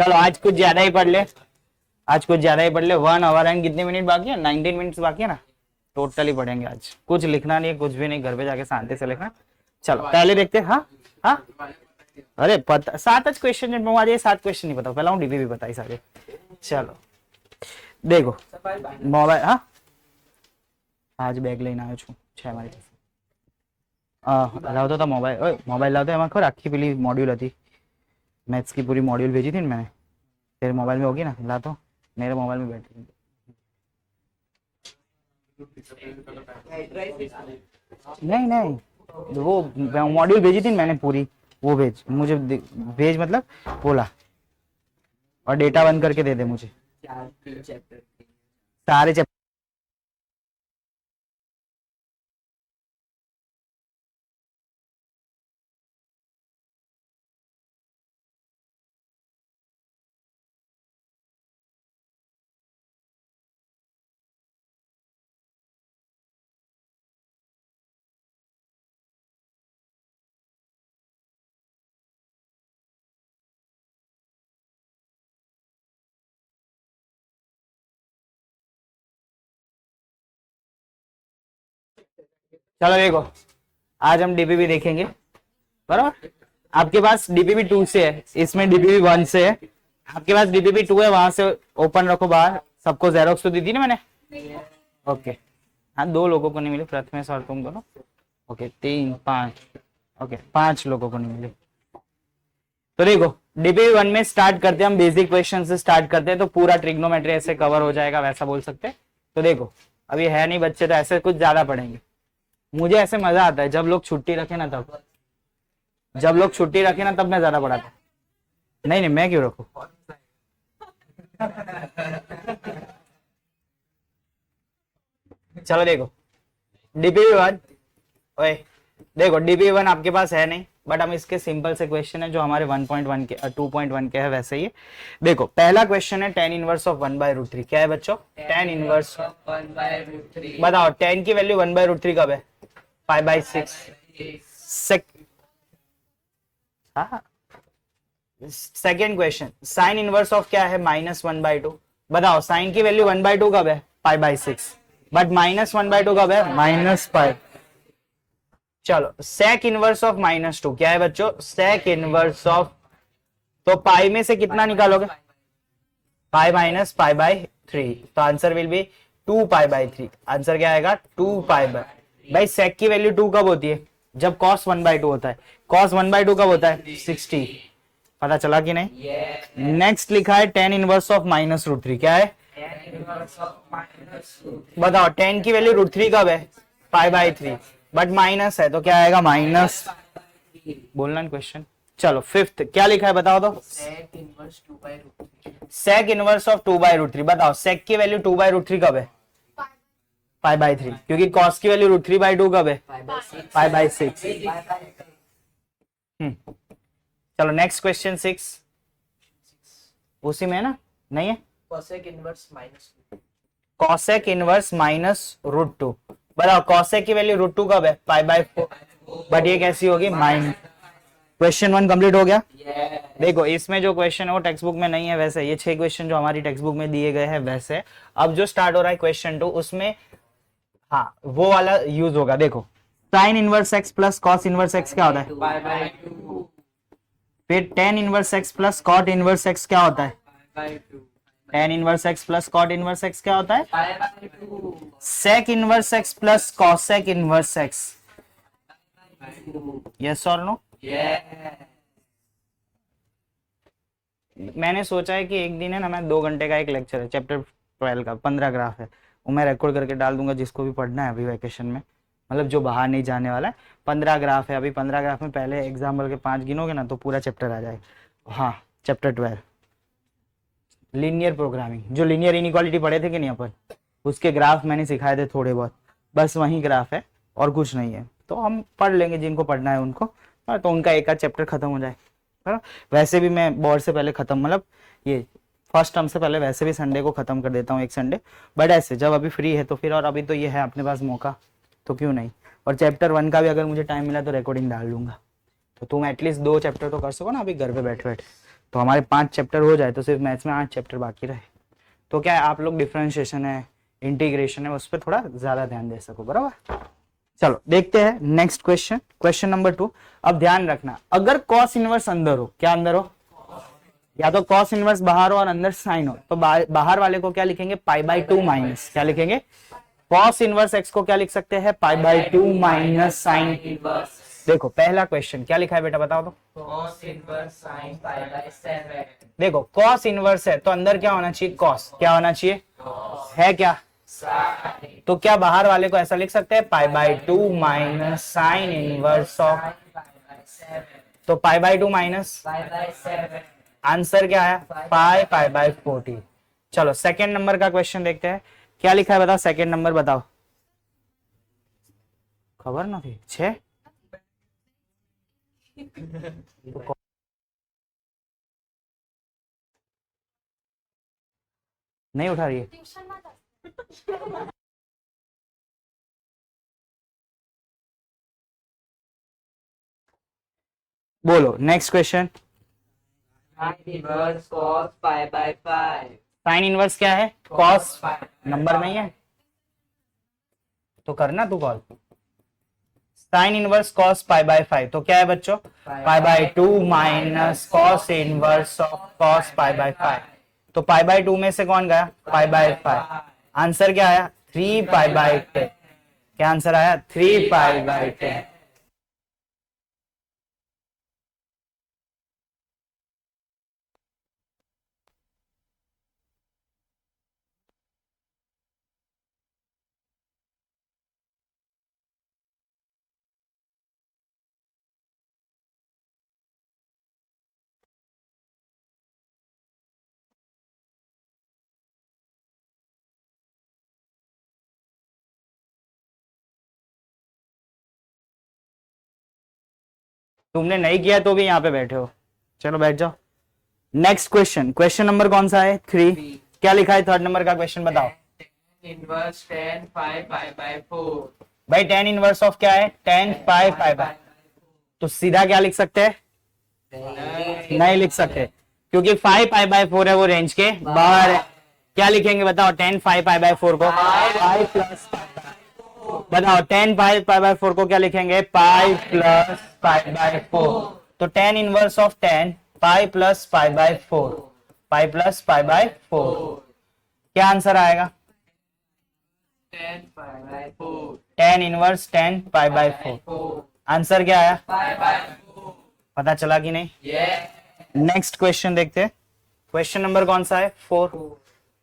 चलो आज कुछ ज्यादा ही पढ़ ले, आज कुछ ज्यादा ही पढ़ ले। 1 आवर एंड कितने मिनट बाकी है? 19 मिनट्स बाकी है ना, टोटली पढ़ेंगे आज। कुछ लिखना नहीं है, कुछ भी नहीं, घर पे जाके शांति से लिखना। चलो पहले देखते हैं। हाँ हाँ, अरे पता 7 आज क्वेश्चन में आज 7 क्वेश्चन नहीं पता, पहला डीबी भी बताई सारे। चलो देखो मोबाइल, हाँ आज बैग लेना आयो छू છે મારી પાસે। लावतो था मोबाइल, ओए मोबाइल लावतो एમાં खबर आखी પેલી मॉड्यूल थी, मैथ्स की पूरी मॉड्यूल भेजी थी ना मैंने, तेरे मोबाइल में होगी ना, ला तो मेरे मोबाइल में बैठी। नहीं नहीं, वो मॉड्यूल भेजी थी मैंने पूरी, वो भेज मुझे, भेज मतलब बोला, और डेटा बंद करके दे दे मुझे सारे चैप्टर। चलो देखो आज हम डीपीबी देखेंगे, बराबर। आपके पास डीपीबी 2 से है, इसमें डीपीबी 1 से है, आपके पास डीपीबी 2 है, वहां से ओपन रखो बाहर। सबको जेरोक्स तो दी थी ना मैंने, ओके। हाँ 2 लोगों को नहीं मिली, प्रथमेश और तुम दोनों, ओके 3 5, ओके 5 लोगों को नहीं मिली। तो देखो डीपीबी 1 में स्टार्ट करते हैं हम, बेसिक क्वेश्चन से स्टार्ट करते हैं, तो पूरा ट्रिग्नोमेट्री ऐसे कवर हो जाएगा, वैसा बोल सकते हैं। तो देखो अभी है नहीं बच्चे, तो ऐसे कुछ ज्यादा पढ़ेंगे। मुझे ऐसे मजा आता है जब लोग छुट्टी रखे ना, तब जब लोग छुट्टी रखे ना तब मैं ज्यादा पढ़ाता। नहीं नहीं, मैं क्यों रखू। चलो देखो डीपीबी 1, ओए देखो डीपीबी 1 आपके पास है नहीं, बट हम इसके सिंपल से क्वेश्चन है जो हमारे 1.1 के 2.1 के है वैसे ही। देखो पहला क्वेश्चन है tan इनवर्स ऑफ 1/√3। क्या है बच्चों? tan inverse 1/√3। बताओ tan की वैल्यू 1/√3 कब है? π/6। Second question sine inverse of क्या है? -1/2। बताओ साइन की वैल्यू 1/2 कब है? π/6। बट -1/2 कब है? -π। चलो सेक इनवर्स ऑफ -2 क्या है बच्चों? सेक इनवर्स ऑफ, तो पाई में से कितना निकालोगे? पाई माइनस π/3, तो आंसर विल बी 2π/3। आंसर क्या आएगा? 2π/। भाई सेक की वैल्यू 2 कब होती है? जब cos 1/2 होता है। cos 1/2 कब होता है? 60। पता चला कि नहीं? नेक्स्ट लिखा है tan इनवर्स ऑफ -√3। क्या है? बताओ tan की वैल्यू √3 कब है? π/3, बट माइनस है तो क्या आएगा? माइनस। बोलना क्वेश्चन। चलो फिफ्थ क्या लिखा है बताओ तो? Sec inverse 2/√3। Sec inverse of 2/√3। बताओ सेक की वैल्यू 2/√3 कब है? π/3, क्योंकि cos की वैल्यू √3/2 कब है? π/6। चलो नेक्स्ट क्वेश्चन 6, उसी में है ना? नहीं है? cosec inverse -√2। बताओ cosec की वैल्यू √2 कब है? π/4, बट ये कैसी होगी? माइनस। क्वेश्चन 1 कंप्लीट हो गया। देखो इसमें जो क्वेश्चन है वो टेक्स्ट बुक में नहीं है, वैसे ये 6 क्वेश्चन जो हमारी टेक्स्ट बुक में दिए गए हैं वैसे। अब जो स्टार्ट हो रहा है क्वेश्चन 2, उसमें हाँ वो वाला यूज होगा। देखो sine inverse x plus cos inverse x क्या होता है? π/2। फिर tan inverse x plus cot inverse x क्या होता है? π/2। tan inverse x plus cot inverse x क्या होता है? π/2। Sec inverse x plus cosec inverse x, yes और नो? मैंने सोचा है कि एक दिन है ना, मैं 2 घंटे का एक लेक्चर है चैप्टर 12 का, 15 ग्राफ है, वो मैं रिकॉर्ड करके डाल दूंगा जिसको भी पढ़ना है अभी वैकेशन में, मतलब जो बाहर नहीं जाने वाला है। 15 ग्राफ है, अभी 15 ग्राफ में पहले एग्जाम्पल के 5 गिनोगे ना तो पूरा चैप्टर आ जाएगा। हाँ चैप्टर 12 लीनियर प्रोग्रामिंग, जो लीनियर इनइक्वालिटी पढ़े थे कि नहीं अपन, उसके ग्राफ मैंने सिखाए थे थोड़े बहुत, बस वही ग्राफ है और कुछ नहीं है। तो हम पढ़ लेंगे जिनको पढ़ना है उनको, तो उनका एक आध चैप्टर खत्म हो जाए। वैसे भी मैं बोर्ड से पहले खत्म, मतलब ये फर्स्ट टर्म से पहले वैसे भी संडे को खत्म कर देता हूँ, एक संडे। बट ऐसे जब अभी फ्री है तो फिर, और अभी तो ये है अपने पास मौका, तो क्यों नहीं। और चैप्टर 1 का भी अगर मुझे टाइम मिला तो रिकॉर्डिंग डाल लूंगा, तो तुम एटलीस्ट 2 चैप्टर तो कर सको ना अभी घर पे बैठे बैठे। तो हमारे 5 चैप्टर हो जाए तो सिर्फ मैथ्स में 8 चैप्टर बाकी रहे। तो क्या है, आप लोग डिफरेंशिएशन है, इंटीग्रेशन है, उस पर थोड़ा ज्यादा ध्यान दे सको, बराबर। चलो देखते हैं नेक्स्ट क्वेश्चन, क्वेश्चन नंबर 2। अब ध्यान रखना, अगर कॉस इनवर्स अंदर हो, क्या अंदर हो, या तो कॉस इनवर्स बाहर हो और अंदर साइन हो, तो बाहर वाले को क्या लिखेंगे, पाई बाई 2 माइनस, क्या लिखेंगे, कॉस इनवर्स एक्स को क्या लिख सकते हैं, pi by 2 minus sine inverse. देखो पहला क्वेश्चन क्या लिखा है बेटा, बताओ तो, cos inverse sin pi by 7। देखो कॉस इनवर्स है तो अंदर क्या होना चाहिए, कॉस, क्या होना चाहिए, है क्या, sin तो क्या बाहर वाले को ऐसा लिख सकते हैं, pi by 2 minus sign inverse of, pi by 7 तो pi by 2 minus, pi bye 7। Answer क्या है, पाई पाई बाई 40। चलो सेकंड नंबर का क्वेश्चन देखते हैं, क्या लिखा है बताओ, सेकंड नंबर बताओ, खबर ना थी 6 नहीं उठा रही है, बोलो next question. sin inverse cos pi by 5। Sine inverse क्या है, कॉस, नंबर नहीं है तो करना तू call, sine inverse cos pi by 5, तो क्या है बच्चों, पाई by 2 minus cos inverse of cos pi by 5, तो पाई बाय 2 में से कौन गया, पाई बाय 5, आंसर क्या आया, 3 पाई बाय 10, क्या आंसर आया, 3 पाई बाय 10। तुमने नहीं किया तो भी यहाँ पे बैठे हो, चलो बैठ जाओ। नेक्स्ट क्वेश्चन, क्वेश्चन नंबर कौन सा है, 3। क्या लिखा है थर्ड नंबर का क्वेश्चन बताओ, इनवर्स 10 पाई पाई बाय 4। भाई टेन इनवर्स ऑफ क्या है, 10 पाई पाई बाय, तो सीधा क्या लिख सकते हैं, नहीं लिख सकते, क्योंकि 5 पाई बाय 4 है वो रेंज के बाहर है। क्या लिखेंगे बताओ, 10 5 पाई बाय 4 को 5 प्लस, बताओ 10 पाई पाई बाय 4 को क्या लिखेंगे, पाई प्लस पाई बाय 4, तो 10 inverse of 10 pi plus pi by 4, pi plus pi by 4, क्या आंसर आएगा, 10 पाई by 4 10 inverse 10 pi by 4, answer क्या आया, पाई बाय 4। पता चला कि नहीं। यस। नेक्स्ट क्वेश्चन देखते हैं, क्वेश्चन नंबर कौन सा है, 4,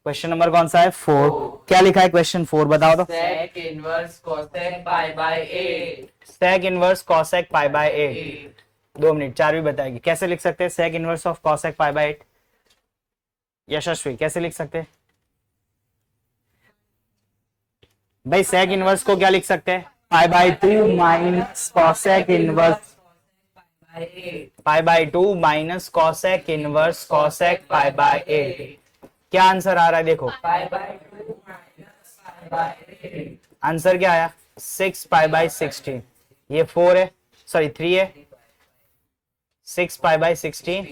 क्वेश्चन नंबर कौन सा है, 4। क्या लिखा है क्वेश्चन 4 बताओ तो, sec inverse cosec pi by 8। Sec inverse cosec pi by 8, 2 minute, 4 भी बताएगी, कैसे लिख सकते हैं sec inverse of cosec pi by 8, Yashasvi कैसे लिख सकते हैं भाई, सेक इनवर्स को क्या लिख सकते हैं, पाई by 2 minus cosec inverse by 8। Pi by 2 minus cosec inverse cosec pi by 8, क्या आंसर आ रहा है देखो, पाई by 2 minus pi by 8। Answer क्या आया, 6 पाई बाय 16, ये 4 है, सॉरी 3 है, 6 पाई बाय 16,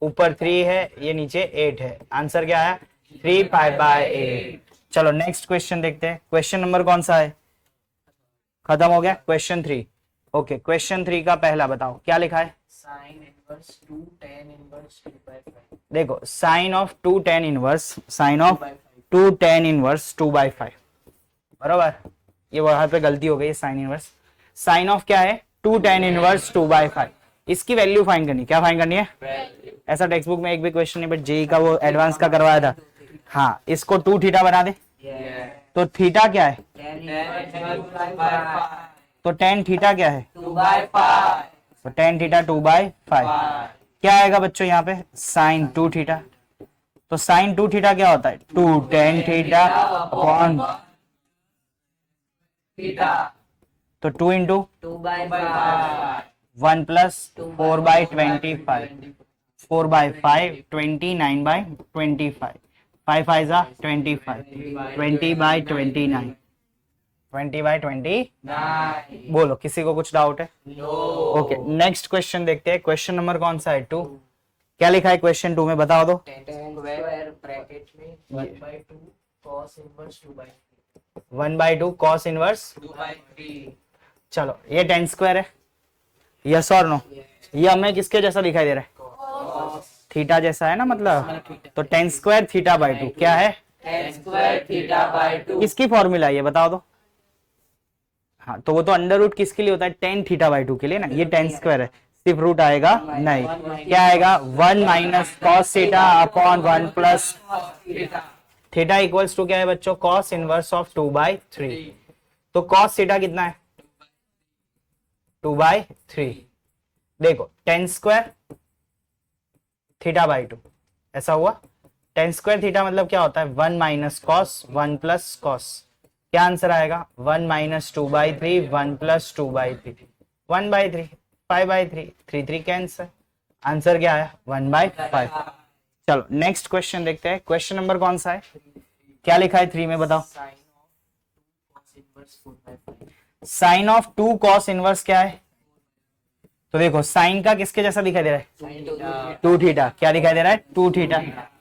ऊपर 3 है, ये नीचे 8 है, आंसर क्या आया, 3 पाई बाय 8। चलो नेक्स्ट क्वेश्चन देखते हैं, क्वेश्चन नंबर कौन सा है, खत्म हो गया क्वेश्चन 3। ओके क्वेश्चन 3 का पहला बताओ, क्या लिखा है, sin inverse 2 tan inverse 2 by 5। देखो sine of 2 tan inverse, sine of 2 tan inverse 2 by 5, बराबर, ये वहां पे गलती हो गई है, साइन इनवर्स, साइन ऑफ क्या है, 2 tan इनवर्स 2 बाय 5, इसकी वैल्यू फाइंड करनी, क्या फाइंड करनी है, ऐसा टेक्स्ट बुक में एक भी क्वेश्चन नहीं, बट जेई का वो एडवांस का करवाया था, हाँ इसको 2 थीटा बना दे, तो थीटा क्या है, tan इनवर्स 2 बाय 5। तो tan थीटा क्या है, 2 बाय 5। तो tan थीटा 2 बाय 5, क्या आएगा बच्चों यहाँ पे, साइन 2 थीटा, तो साइन 2 थीटा क्या होता है, 2 tan थीटा अपॉन, थीटा, तो 2 into 2 by 5। 1 plus 4 by 25, 4 by 5 29 by 25, 5 5 जा 25, 20 बाय 29, 20 बाय 29, 9। बोलो किसी को कुछ डाउट है, नो। ओके नेक्स्ट क्वेश्चन देखते हैं, क्वेश्चन नंबर कौन सा है, 2। क्या लिखा है क्वेश्चन 2 में, बताओ दो। tan square bracket में 1/2 cos inverse 2/3 1/2 cos इनवर्स, 2/3 चलो ये tan स्क्वायर है, यस और नो। ये हमें किसके जैसा दिखाई दे रहा है, cos थीटा जैसा है ना, मतलब तो tan स्क्वायर थीटा बाई 2 क्या है, tan square theta by 2 किसकी फॉर्मूला है ये बताओ दो। हाँ तो वो तो अंडर रूट किसके लिए होता है, tan थीटा बाई 2 के लिए ना, ये tan स्क्वायर है, सिर्फ रूट आएगा नहीं, क्या आएगा 1 minus cos theta upon 1 plus theta equals to क्या है बच्चों, कॉस इनवर्स ऑफ 2/3। तो कॉस थीटा कितना है 2/3। देखो tan स्क्वायर थीटा बाई 2 ऐसा हुआ, tan स्क्वायर थीटा मतलब क्या होता है 1 माइनस कॉस 1 प्लस कॉस, क्या आंसर आएगा 1 माइनस 2/3 1 प्लस 2/3 1/3 5/3 3 कैंसर, आंसर क्या है 1/5। चलो नेक्स्ट क्वेश्चन देखते हैं, क्वेश्चन नंबर कौन सा है, क्या लिखा है 3 में बताओ। sin of 2 cos inverse 4/5 sine of 2 cos inverse क्या है, तो देखो साइन का किसके जैसा दिखाई दे रहा है, sin theta 2 थीटा, क्या दिखाई दे रहा है 2 थीटा,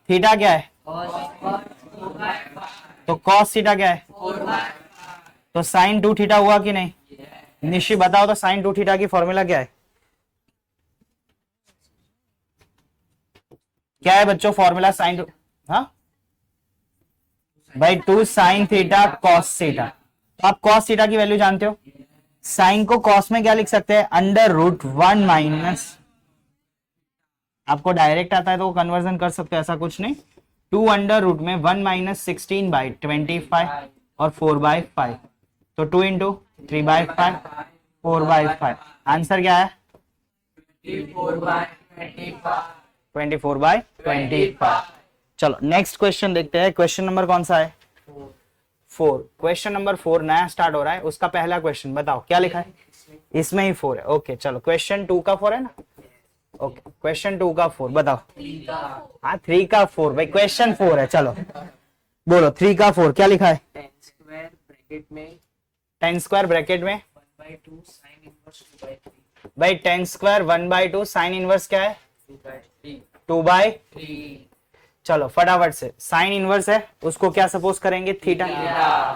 थीटा क्या है तो कॉस थीटा क्या है, तो साइन 2 थीटा हुआ कि नहीं, निशी बताओ तो साइन 2 थीटा की फॉर्मूला क्या है, क्या है बच्चों फॉर्मूला साइन 2, हाँ भाई 2 साइन थीटा कॉस थीटा, तो आप कॉस थीटा की वैल्यू जानते हो, साइन को कॉस में क्या लिख सकते हैं अंडर रूट 1 माइनस, आपको डायरेक्ट आता है तो कन्वर्जन कर सकते हो, ऐसा कुछ नहीं, 2 अंडर रूट में 1 माइनस 16/25 और 4/5, तो 2 इंटू 3/5 4/5, आंसर क्या है 24/25। चलो नेक्स्ट क्वेश्चन देखते हैं, क्वेश्चन नंबर कौन सा है 4, क्वेश्चन नंबर 4 नया स्टार्ट हो रहा है, उसका पहला क्वेश्चन बताओ क्या लिखा है, इसमें ही 4 है, ओके चलो क्वेश्चन 2 का 4 है ना, ओके क्वेश्चन 2 का 4 बताओ, हाँ 3 का 4 भाई क्वेश्चन 4 है, चलो बोलो 3 का 4 क्या लिखा है, tan square bracket में tan स्क्वायर ब्रैकेट में 1/2 sin inverse 2/3 भाई tan स्क्वायर 1/2 साइन इनवर्स क्या है 2/3 2/3, चलो फटाफट से साइन इनवर्स है उसको क्या सपोज करेंगे थीटा,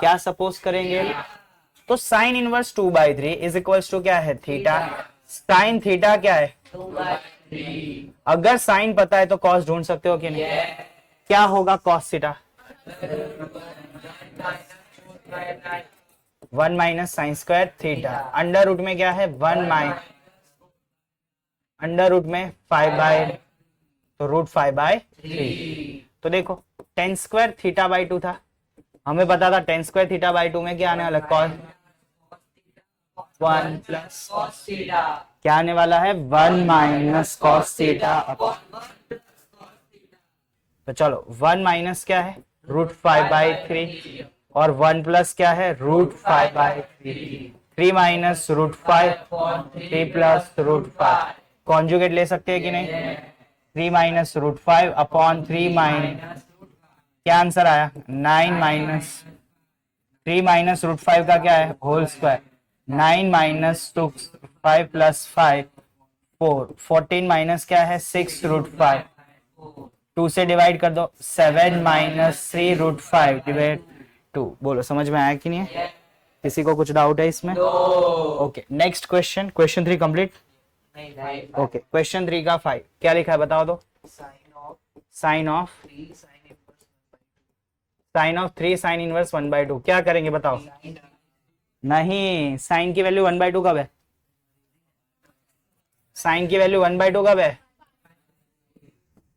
क्या सपोज करेंगे, तो sine inverse 2/3 is equals to क्या है थीटा, साइन थीटा क्या है 2/3 अगर साइन पता है तो कॉस ढूंढ सकते हो कि नहीं, क्या होगा cos theta 1 minus sine square theta, under root में क्या है 1 माइनस अंडर रूट में 5/, तो रूट 5/3, तो देखो tan स्क्वायर थीटा बाई 2 था, हमें पता था tan स्क्वायर थीटा बाई 2 में क्या आने वाला कॉस 1 प्लस cos theta क्या आने वाला है 1 माइनस कॉस थीटा, तो चलो 1 माइनस क्या है रूट 5/3 और 1 प्लस क्या है root 5/3, 3 minus root 5 3 plus root 5, conjugate ले सकते हैं कि नहीं, 3 माइनस रूट 5 अपॉन 3 माइनस, क्या आंसर आया 9 माइनस 3 माइनस रूट 5 का क्या है whole square, 9 minus 2 5 plus 5 4 14 minus क्या है 6 रूट 5, 2 से डिवाइड कर दो 7 माइनस 3 रूट 5 डिवाइड 2, बोलो समझ में आया कि नहीं है, किसी को कुछ डाउट है इसमें, okay next question, question 3 complete, नहीं भाई ओके क्वेश्चन 3 का 5 क्या लिखा है बताओ दो, sin of sine of 3 sin inverse 1/2 क्या करेंगे बताओ, नहीं साइन की वैल्यू 1/2 कब है, साइन की वैल्यू 1/2 कब है,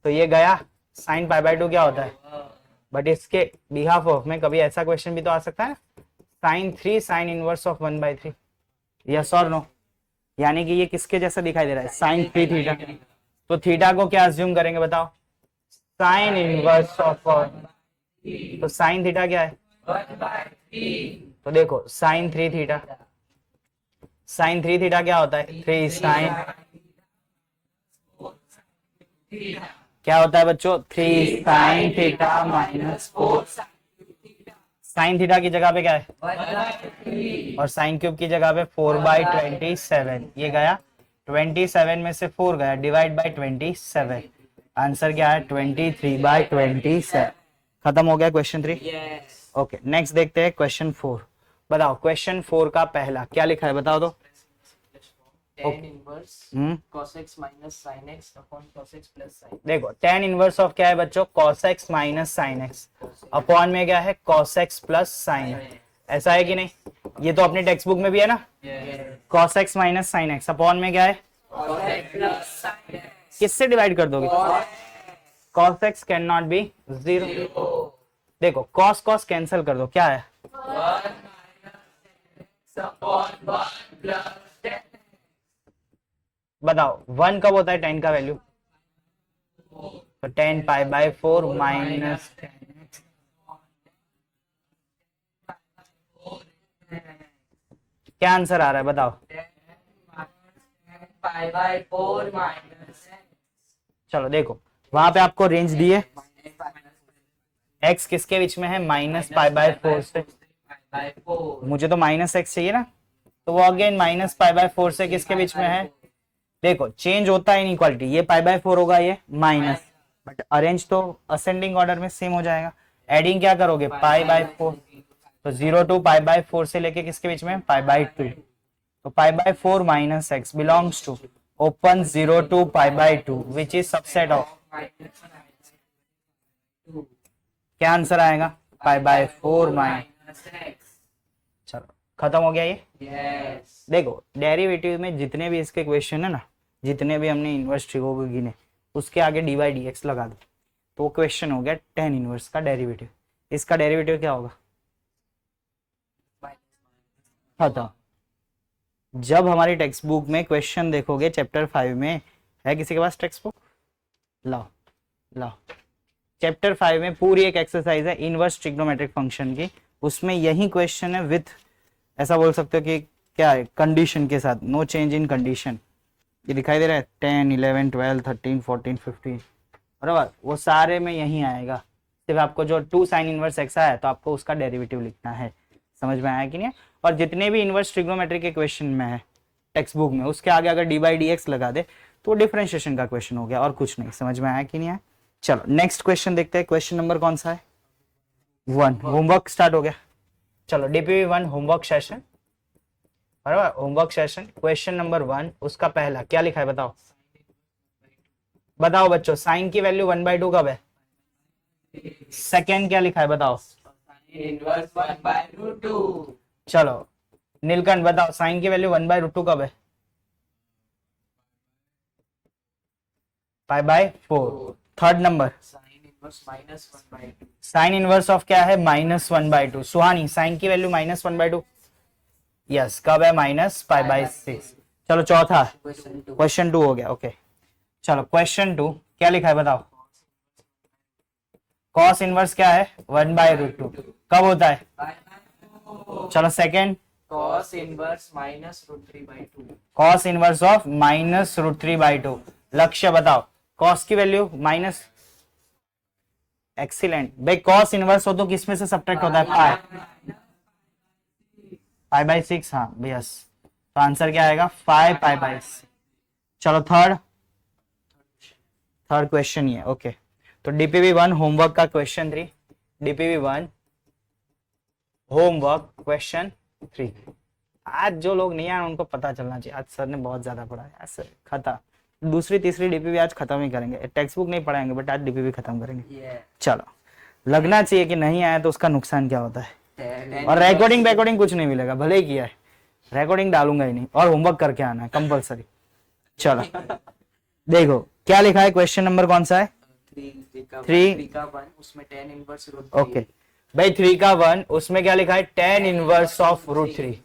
तो ये गया साइन π/2 क्या होता है, बट इसके बिहाफ ऑफ में कभी ऐसा क्वेश्चन भी तो आ सकता है sine 3 sin inverse of 1/3, yes और नो, यानी कि ये किसके जैसा दिखाई दे रहा है साइन 3 थीटा, तो थीटा को क्या अज्यूम करेंगे बताओ साइन इनवर्स ऑफ, तो साइन थीटा क्या है, तो देखो साइन 3 थीटा, साइन 3 थीटा क्या होता है 3 साइन, क्या होता है बच्चों 3 sine theta minus 4, sine theta की जगह पे क्या है और साइन क्यूब की जगह पे 4/27, ये गया 27 में से 4 गया डिवाइड बाय 27, आंसर क्या है 23/27। खत्म हो गया क्वेश्चन 3। Yes. ओके नेक्स्ट देखते हैं क्वेश्चन 4। बताओ क्वेश्चन 4 का पहला क्या लिखा है बताओ तो। Tan inverse हम्म cos x minus sin x upon cos x plus sin x. देखो tan इनवर्स ऑफ क्या है बच्चों cos x minus sin x upon में क्या है cos x plus sin x। ऐसा है कि नहीं, ये तो अपनी टेक्स्ट बुक में भी है ना। Yes. cos x minus sin x upon में क्या है, Cos x plus sin x. किससे डिवाइड कर दोगे, cos x can not be 0। देखो cos cos कैंसिल कर दो, क्या है 1 minus x upon 1 plus tan. बताओ 1 कब होता है 10 का वैल्यू, तो 10 पाई बाय 4 माइनस। क्या आंसर आ रहा है बताओ। Pi by 4 minus चलो देखो वहां पे आपको रेंज दी है, x किसके बीच में है माइनस पाई बाय 4 से, by 4. मुझे तो माइनस x चाहिए ना, तो वो अगेन माइनस पाई बाय 4 से किसके बीच में है। देखो चेंज होता है इनइक्वालिटी, ये पाई बाय 4 होगा ये माइनस, बट अरेंज तो असेंडिंग ऑर्डर में सेम हो जाएगा। एडिंग क्या करोगे पाई बाय 4, तो 0 टू पाई बाय 4 से लेके किसके बीच में पाई बाय 2, तो pi by 4 minus x belongs to open 0 to pi by 2 which is subset of, क्या आंसर आएगा पाई बाय 4 माइनस। चलो खत्म हो गया ये। Yes. देखो डेरिवेटिव में जितने भी इसके क्वेश्चन है ना, जितने भी हमने इनवर्स ट्रिगो को गिने उसके आगे dy dx लगा दो, तो क्वेश्चन हो गया tan इनवर्स का डेरिवेटिव। इसका डेरिवेटिव क्या होगा खत्म। जब हमारी टेक्स्ट बुक में क्वेश्चन देखोगे चैप्टर 5 में, है किसी के पास टेक्स्ट बुक, लाओ लाओ, चैप्टर 5 में पूरी एक एक्सरसाइज है इनवर्स ट्रिग्नोमेट्रिक फंक्शन की, उसमें यही क्वेश्चन है विथ, ऐसा बोल सकते हो कि क्या है कंडीशन के साथ, नो चेंज इन कंडीशन। ये दिखाई दे रहा है 10 11 12 13 14 15 बराबर, वो सारे में यही आएगा, सिर्फ आपको जो 2 साइन इनवर्स एक्स आया है तो आपको उसका डेरिवेटिव लिखना है। समझ में आया कि नहीं। और जितने भी इनवर्स ट्रिग्नोमेट्री के क्वेश्चन में है टेक्स्ट बुक में, उसके आगे अगर dy dx लगा दे तो डिफरेंशिएशन का क्वेश्चन हो गया और कुछ नहीं। समझ में आया कि नहीं आया। चलो नेक्स्ट क्वेश्चन देखते हैं, क्वेश्चन नंबर कौन सा है 1। होमवर्क स्टार्ट हो गया। चलो डीपीवी 1 होमवर्क सेशन, बराबर होमवर्क सेशन क्वेश्चन नंबर 1 उसका पहला क्या लिखा है बताओ। बताओ बच्चों साइन की वैल्यू 1/2 कब है, सेकेंड क्या लिखा है बताओ। Inverse 1 by root 2. चलो नीलकंठ बताओ साइन की वैल्यू 1/√2 कब है, पाई by 4। Third number Sin inverse minus 1 by 2. Sign inverse of क्या है -1/2। सुहानी साइन की वैल्यू -1/2, यस कब है -π/6। चलो चौथा Question 2. क्वेश्चन 2 हो गया। ओके चलो क्वेश्चन 2 क्या लिखा है बताओ। कॉस इनवर्स क्या है 1/√2 कब होता है। चलो second Cos inverse minus root 3 by 2. Cos inverse of -√3/2। लक्ष्य बताओ कॉस की वैल्यू माइनस, एक्सीलेंट भाई, कॉस इनवर्स हो तो किस में से सब्ट्रैक्ट होता है π/6। हाँ यस, तो आंसर क्या आएगा 5π/6। चलो थर्ड क्वेश्चन ये ओके। तो डीपीवी 1 होमवर्क का क्वेश्चन 3, डीपीवी 1 होमवर्क क्वेश्चन 3। आज जो लोग नहीं आए उनको पता चलना चाहिए आज सर ने बहुत ज्यादा पढ़ाया, आज सर खत्म, दूसरी तीसरी डीपीवी आज खत्म ही करेंगे, टेक्स्ट बुक नहीं पढ़ाएंगे बट आज डीपीवी खत्म करेंगे। Yeah. चलो लगना चाहिए कि नहीं आया तो उसका नुकसान क्या होता है, Tan और रिकॉर्डिंग कुछ नहीं मिलेगा, भले ही किया है रिकॉर्डिंग डालूंगा ही नहीं, और होमवर्क करके आना है कंपलसरी। चलो देखो क्या लिखा है, क्वेश्चन नंबर कौन सा है 3 का 1 उसमें tan inverse root 3. ओके भाई 3 का 1 उसमें क्या लिखा है tan इनवर्स ऑफ √3।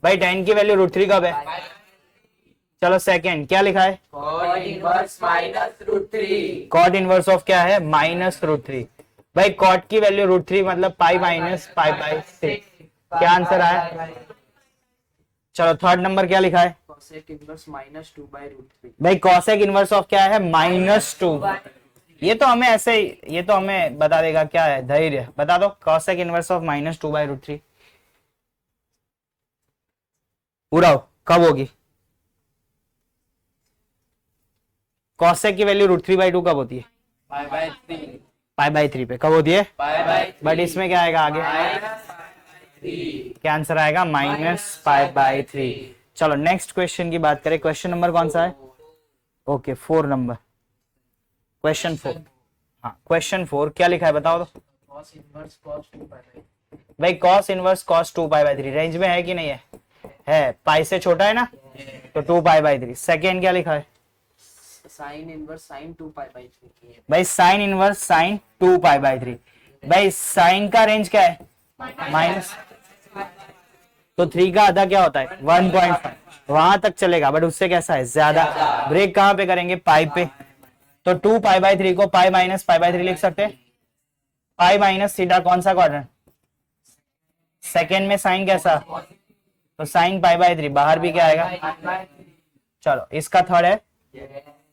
भाई tan की वैल्यू √3 कब है। चलो सेकंड क्या लिखा है Cot inverse minus root 3. Cot inverse of क्या है -√3। भाई कॉट की वैल्यू √3 मतलब π-π/6। क्या आंसर आया। चलो थर्ड नंबर क्या लिखा है Cosec inverse minus 2 by root 3. भाई कॉसेक इनवर्स ऑफ क्या है -2। ये तो हमें ऐसे ही, ये तो हमें बता देगा क्या है धैर्य, बता दो कॉसेक इनवर्स ऑफ -2 by √3 उड़ाओ कब होगी। कॉसेक की वैल्यू √3/2 कब होती है? पाई/3 पे कब होती है? बट इसमें क्या आएगा आगे? क्या आंसर आएगा? -π/3। चलो नेक्स्ट क्वेश्चन की बात करें। क्वेश्चन नंबर कौन सा है? Okay 4 number. क्वेश्चन 4। हाँ क्वेश्चन 4 क्या लिखा है बताओ तो। cos inverse cos 2π/3 भाई cos इनवर्स cos 2π/3 रेंज में है कि नहीं है? है। पाई से छोटा है ना, तो 2π/3। सेकेंड क्या लिखा है? sin inverse sin 2π/3 भाई साइन इनवर्स साइन 2π/3। भाई साइन का रेंज क्या है? माइनस। तो 3 का आधा क्या होता है? 1.5। वहां तक चलेगा बट उससे कैसा है? ज्यादा। ब्रेक कहां पे करेंगे? पाई पे। तो 2π/3 को पाई माइनस π/3 लिख सकते हैं। पाई माइनस थीटा कौन सा क्वाड्रेंट? सेकेंड में साइन कैसा? तो साइन π/3 बाहर भी क्या आएगा? चलो इसका थर्ड है।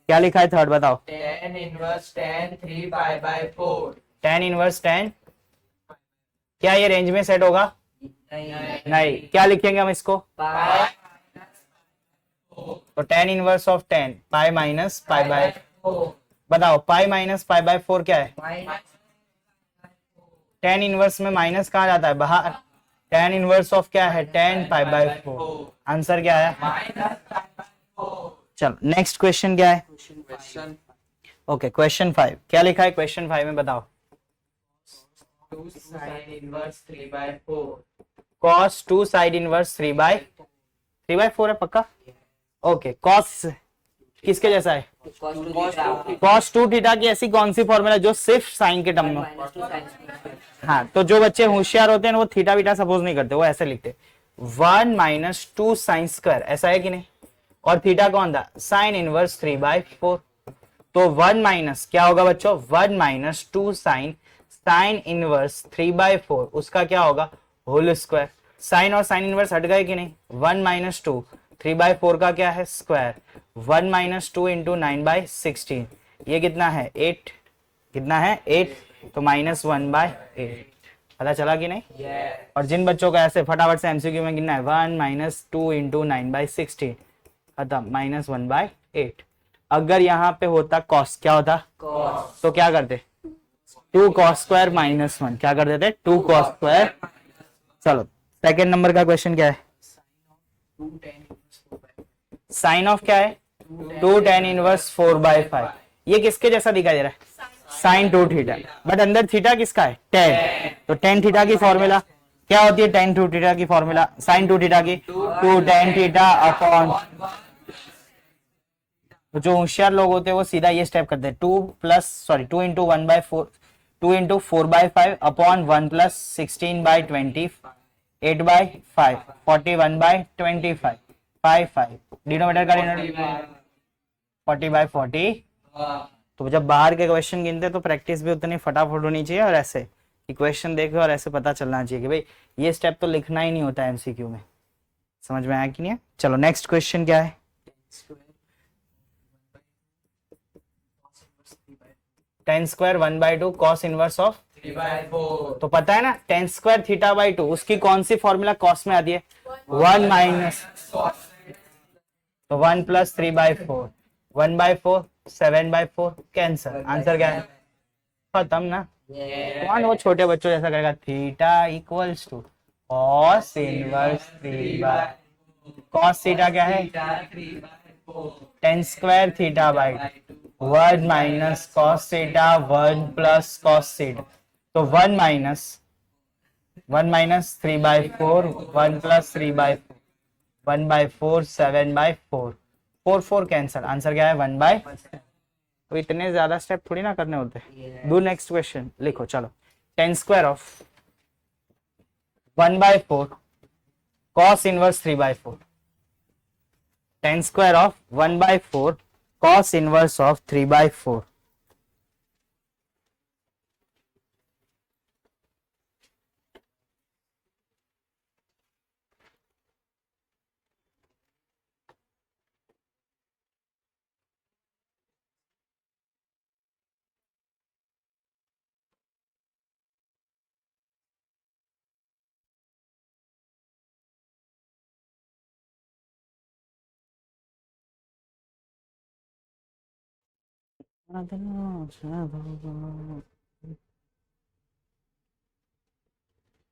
क्या लिखा है थर्ड बताओ? tan inverse tan 3π/4 tan inverse tan। क्या ये रेंज में सेट होगा? नहीं। क्या लिखेंगे हम इसको? तो tan inverse of tan pi minus π/4। बताओ पाई माइनस π/4 क्या है? tan इनवर्स में माइनस कहाँ जाता है? बाहर। tan इनवर्स ऑफ क्या है? tan π/4। आंसर क्या है? चलो नेक्स्ट क्वेश्चन क्या है? ओके क्वेश्चन 5 क्या लिखा है? क्वेश्चन 5 में बताओ। 2 sin inverse 3/4 cos 2 side inverse 3/4 है पक्का? ओके cos किसके जैसा है? cos 2 थीटा की ऐसी कौन सी फॉर्मूला जो सिर्फ साइन के टर्म में? हाँ तो जो बच्चे होशियार होते हैं वो थीटा बीटा सपोज नहीं करते, वो ऐसे लिखते 1 - 2 साइन स्क्वायर, ऐसा है कि नहीं? और थीटा कौन था? Sine inverse 3/4। तो 1 माइनस क्या होगा बच्चों? 1 - 2 साइन इनवर्स 3/4 उसका क्या होगा? Whole square. साइन और साइन इनवर्स हट गए कि नहीं? 1 - 2 3/4 का क्या है? स्क्वायर। 1 - 2 इंटू 9/16 ये कितना है? 8। कितना है? 8। तो -1/8। पता चला कि नहीं? और जिन बच्चों का ऐसे फटाफट से एमसीक्यू में गिनना है 1 - 2 इंटू 9/16 खत्म -1/8। अगर यहाँ पे होता कॉस क्या होता? तो क्या करते? 2 cos स्क्वायर -1 क्या कर देते? 2 cos स्क्वायर। चलो सेकेंड नंबर का क्वेश्चन क्या है? 2 tan inverse 4/5 साइन ऑफ क्या है? 2 tan इनवर्स 4/5। ये किसके जैसा दिखाई दे रहा है? Sine 2 theta. बट अंदर थीटा किसका है? tan। तो tan थीटा की फॉर्मूला क्या होती है? tan 2 थीटा की फॉर्मूला साइन 2 थीटा की 2 tan थीटा अपॉन। तो जो होशियार लोग होते हैं वो सीधा ये स्टेप करते हैं 2 इंटू 1/4 2 इंटू 4/5 अपॉन 1 + 16/20 8/5 41/25 5 डिनोमिनेटर का डिनोमिनेटर 40/40। तो जब बाहर के क्वेश्चन गिनते तो प्रैक्टिस भी उतनी फटाफट होनी चाहिए और ऐसे कि क्वेश्चन देखे और ऐसे पता चलना चाहिए कि भाई ये स्टेप तो लिखना ही नहीं होता है एमसीक्यू में। समझ में आया कि नहीं है? चलो नेक्स्ट क्वेश्चन क्या है? tan square 1/2 cos inverse of 3/4 तो पता है ना tan स्क्वायर θ/2 उसकी कौन सी फॉर्मूला कॉस में आती है? 1 माइनस तो 1 + 3/4 1/4 7/4 कैंसर। आंसर क्या है? खत्म ना। कौन वो छोटे बच्चों जैसा करेगा? Theta equals to cos inverse 3/। cos theta क्या है? tan square θ/2 1 minus cos theta 1 + cos theta. तो 1 माइनस 3/4 1 + 3/4 1/4 7/4 4 4 कैंसल। आंसर क्या है? 1/। तो इतने ज्यादा स्टेप थोड़ी ना करने होते। डू नेक्स्ट क्वेश्चन लिखो। चलो tan square of 1/4 cos inverse 3/4 tan square of 1/4 cos inverse of 3/4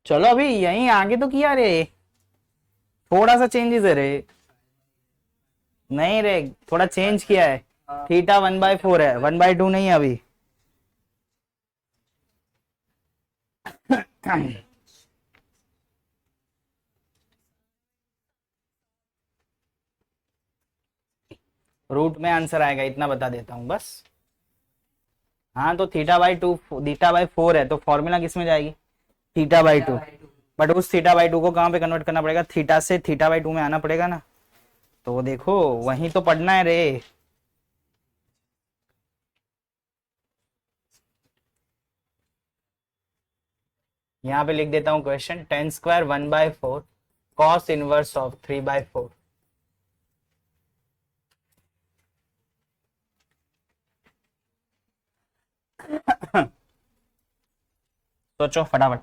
चलो अभी यहीं आगे तो किया रे, थोड़ा सा चेंजेस है रे। नहीं रे, थोड़ा चेंज किया है। थीटा 1/4 है, 1/2 नहीं है अभी। रूट में आंसर आएगा, इतना बता देता हूँ बस। हाँ तो थीटा/2, थीटा/4 है तो फॉर्मूला किस में जाएगी? थीटा/2। बट उस थीटा/2 को कहाँ पे कन्वर्ट करना पड़ेगा? थीटा से थीटा/2 में आना पड़ेगा ना। तो वो देखो वहीं तो पढ़ना है रे। यहाँ पे लिख देता हूँ question, tan² 1/4 cos inverse of 3/4। सोचो फटाफट।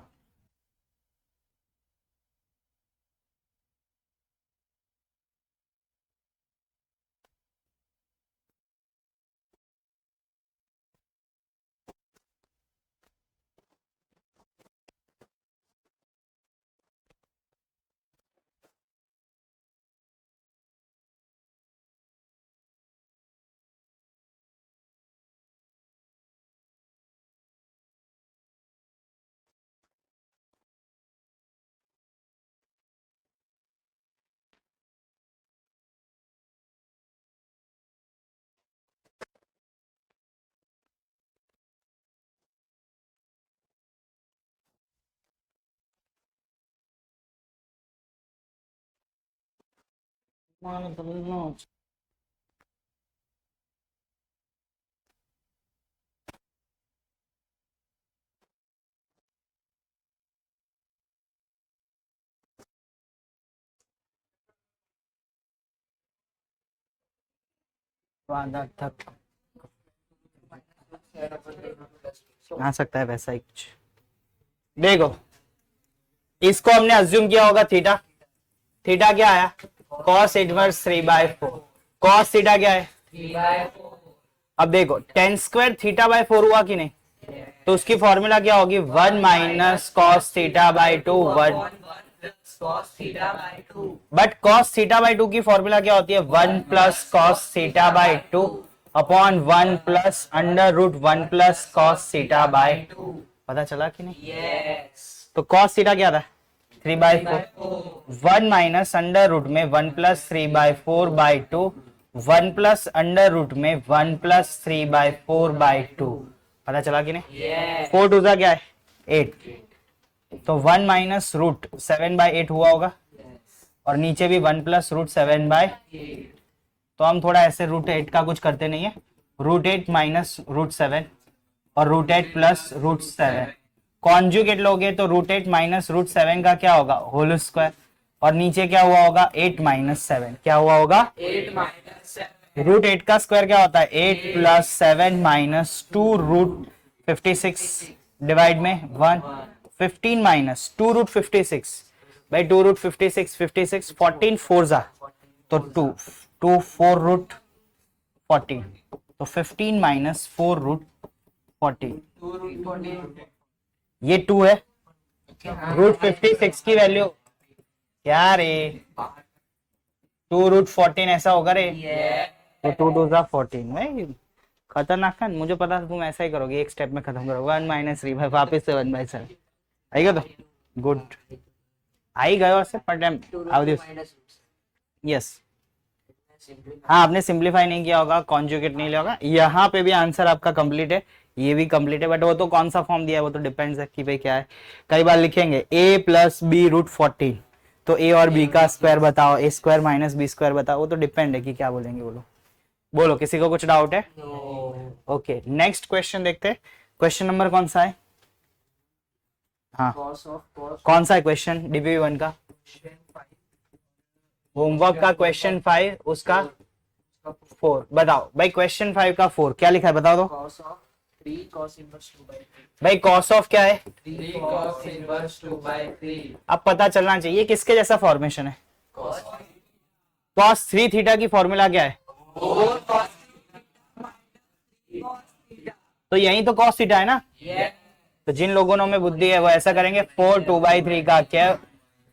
तक आ सकता है वैसा ही कुछ। देखो इसको हमने अज्यूम किया होगा थीटा। थीटा क्या आया? cos inverse 3/4। cos थीटा क्या है? 3/4। अब देखो tan² थीटा/4 हुआ कि नहीं? तो उसकी फॉर्मूला क्या होगी? 1 माइनस cos थीटा/2 1। cos θ/2। बट cos थीटा/2 की फॉर्मूला क्या होती है? 1 प्लस cos थीटा/2 upon 1 plus under root 1 plus cos थीटा/2। पता चला कि नहीं? यस। तो cos थीटा क्या था? 3/4। 1 माइनस अंडर रूट में 1 प्लस 3/4/2, 1 प्लस अंडर रूट में 1 प्लस 3/4/2। पता चला कि नहीं? यस। 4 टू क्या है? 8। तो 1 माइनस रूट 7/8 हुआ होगा, और नीचे भी 1 प्लस रूट 7/8। तो हम थोड़ा ऐसे √8 का कुछ करते नहीं है। √8 माइनस √7 और √8 प्लस √7 कॉन्जुगेट लोगे तो √8 माइनस √7 का क्या होगा? Whole square. और नीचे क्या हुआ होगा? 8 माइनस 7। क्या हुआ होगा? 8 माइनस 7। √8 का स्क्वायर क्या होता है? 8 प्लस 7 माइनस 2√56 डिवाइड में 1। 15 माइनस 2√56 भाई 2√56 56 14 4 जा तो 2 2 4√14 तो 15 माइनस 4√14 ये 2 है। √56 की वैल्यू क्या रे? 2√14 ऐसा होगा रे। तो 2 2 जा 14 भाई खतरनाक है। मुझे पता था तुम ऐसा ही करोगे, एक स्टेप में खत्म करोगे। 1 माइनस 3 भाई वापस से 1/7 आएगा तो गुड आई गयो से पर टाइम यस। हाँ आपने सिंप्लीफाई नहीं किया होगा, कॉन्जुगेट नहीं लिया होगा। यहाँ पे भी आंसर आपका कंप्लीट है, ये भी कंप्लीट है, बट वो तो कौन सा फॉर्म दिया है वो तो डिपेंड्स है कि भाई क्या है। कई बार लिखेंगे a प्लस बी √14 तो a और b का स्क्वायर बताओ, a² माइनस b² बताओ, वो तो डिपेंड है कि क्या बोलेंगे। बोलो बोलो किसी को कुछ डाउट है? ओके नेक्स्ट क्वेश्चन देखते हैं। क्वेश्चन नंबर कौन सा है? हाँ कौन सा है क्वेश्चन? DPP1 का होमवर्क का क्वेश्चन 5 उसका 4 बताओ भाई। क्वेश्चन 5 का 4 क्या लिखा है बताओ तो। cos of 3 cos inverse 2/3। भाई cos ऑफ क्या है? 3 cos inverse 2/3। अब पता चलना चाहिए किसके जैसा फॉर्मेशन है। cos cos 3 थीटा की फॉर्मूला क्या है? 4 cos तो यही तो cos थीटा है ना। Yes. तो जिन लोगों में बुद्धि है वो ऐसा करेंगे, 4 2/3 का क्या,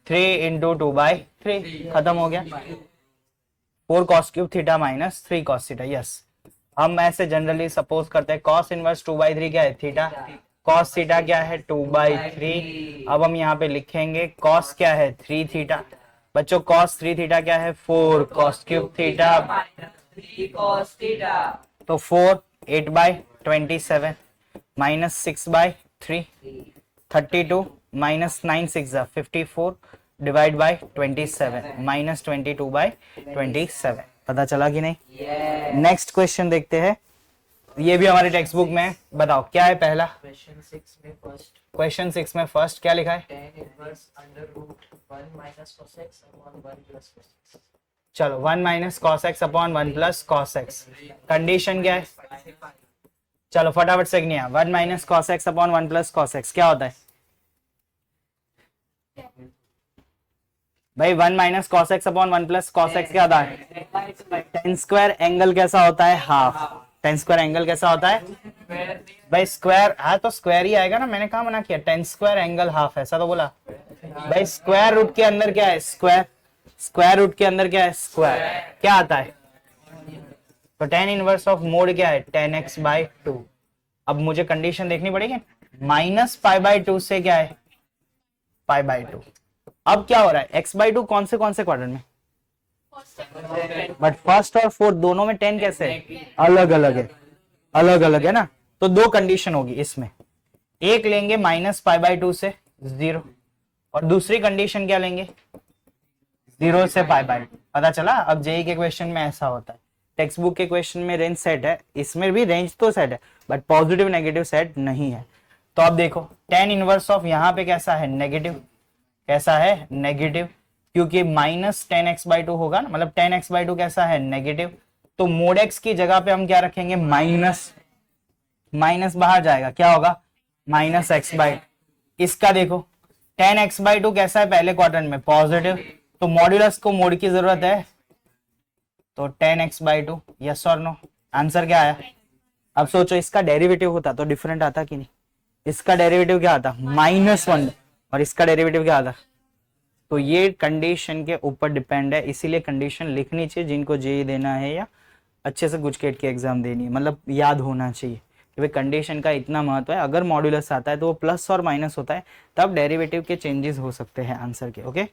3 इंटू 2/3, खत्म हो गया। 4 cos cube theta minus 3 cos theta. Yes, हम ऐसे जनरली सपोज करते हैं cos इनवर्स 2/3 क्या है, थीटा। cos थीटा क्या है, 2/3। अब हम यहाँ पे लिखेंगे cos क्या है, 3 थीटा। बच्चों cos 3 थीटा क्या है, 4 cos cube theta. Minus 3 cos theta. तो 4 8/27 minus 6/3, 32 minus 9 6 54 divide by 27 minus 22/27। पता चला कि नहीं। Yes. नेक्स्ट क्वेश्चन देखते हैं, ये भी हमारे टेक्स्ट बुक में है। बताओ क्या है पहला Question 6 में first क्वेश्चन। 6 में फर्स्ट क्या लिखा है, tan inverse under root 1 minus cos x upon 1 plus cos x. चलो 1 minus cos x upon 1 plus cos x. Condition क्या है, चलो फटाफट से नहीं, 1 minus cos x upon 1 plus cos x क्या होता है भाई। 1 minus cos x upon 1 plus cos x क्या होता है, टेन स्क्वायर एंगल कैसा होता है, हाफ। टेन स्क्वायर एंगल कैसा होता है भाई, स्क्वायर। हाँ तो स्क्वायर ही आएगा ना, मैंने कहा मना किया, टेन स्क्वायर एंगल हाफ, ऐसा तो बोला भाई। स्क्वायर रूट के अंदर क्या है, स्क्वायर। स्क्वायर रूट के अंदर क्या है, स्क्वायर। क्या आता है, तो टेन इनवर्स ऑफ मोड क्या है, 10x/2। अब मुझे कंडीशन देखनी पड़ेगी, माइनस π/2 से क्या है, π/2। अब क्या हो रहा है, x/2 कौन से क्वाड्रेंट में, बट फर्स्ट और फोर्थ दोनों में 10 कैसे है, अलग अलग है, अलग अलग है ना। तो दो कंडीशन होगी इसमें, एक लेंगे माइनस π/2 से 0, और दूसरी कंडीशन क्या लेंगे, 0 से π/2। पता चला। अब जेई के क्वेश्चन में ऐसा होता है, टेक्स्ट बुक के क्वेश्चन में रेंज सेट है, इसमें भी रेंज तो सेट है बट पॉजिटिव नेगेटिव सेट नहीं है। तो अब देखो टेन इनवर्स ऑफ यहाँ पे कैसा है, नेगेटिव। कैसा है, नेगेटिव, क्योंकि माइनस 10x/2 होगा ना, मतलब 10x/2 कैसा है, नेगेटिव। तो मोड एक्स की जगह पे हम क्या रखेंगे, माइनस। माइनस बाहर जाएगा, क्या होगा, माइनस x/2। इसका देखो 10x/2 कैसा है, पहले क्वाड्रेंट में पॉजिटिव, तो मॉड्यूलस को मोड की जरूरत है, तो 10x/2। यस और नो, आंसर क्या आया। अब सोचो इसका डेरिवेटिव होता तो डिफरेंट आता कि नहीं, इसका डेरिवेटिव क्या आता, -1, और इसका डेरिवेटिव क्या आता। तो ये कंडीशन के ऊपर डिपेंड है, इसीलिए कंडीशन लिखनी चाहिए जिनको जेई देना है या अच्छे से गुजकेट की एग्जाम देनी है, मतलब याद होना चाहिए कि भाई कंडीशन का इतना महत्व है। अगर मॉड्यूलस आता है तो वो प्लस और माइनस होता है, तब डेरिवेटिव के चेंजेस हो सकते हैं आंसर के। ओके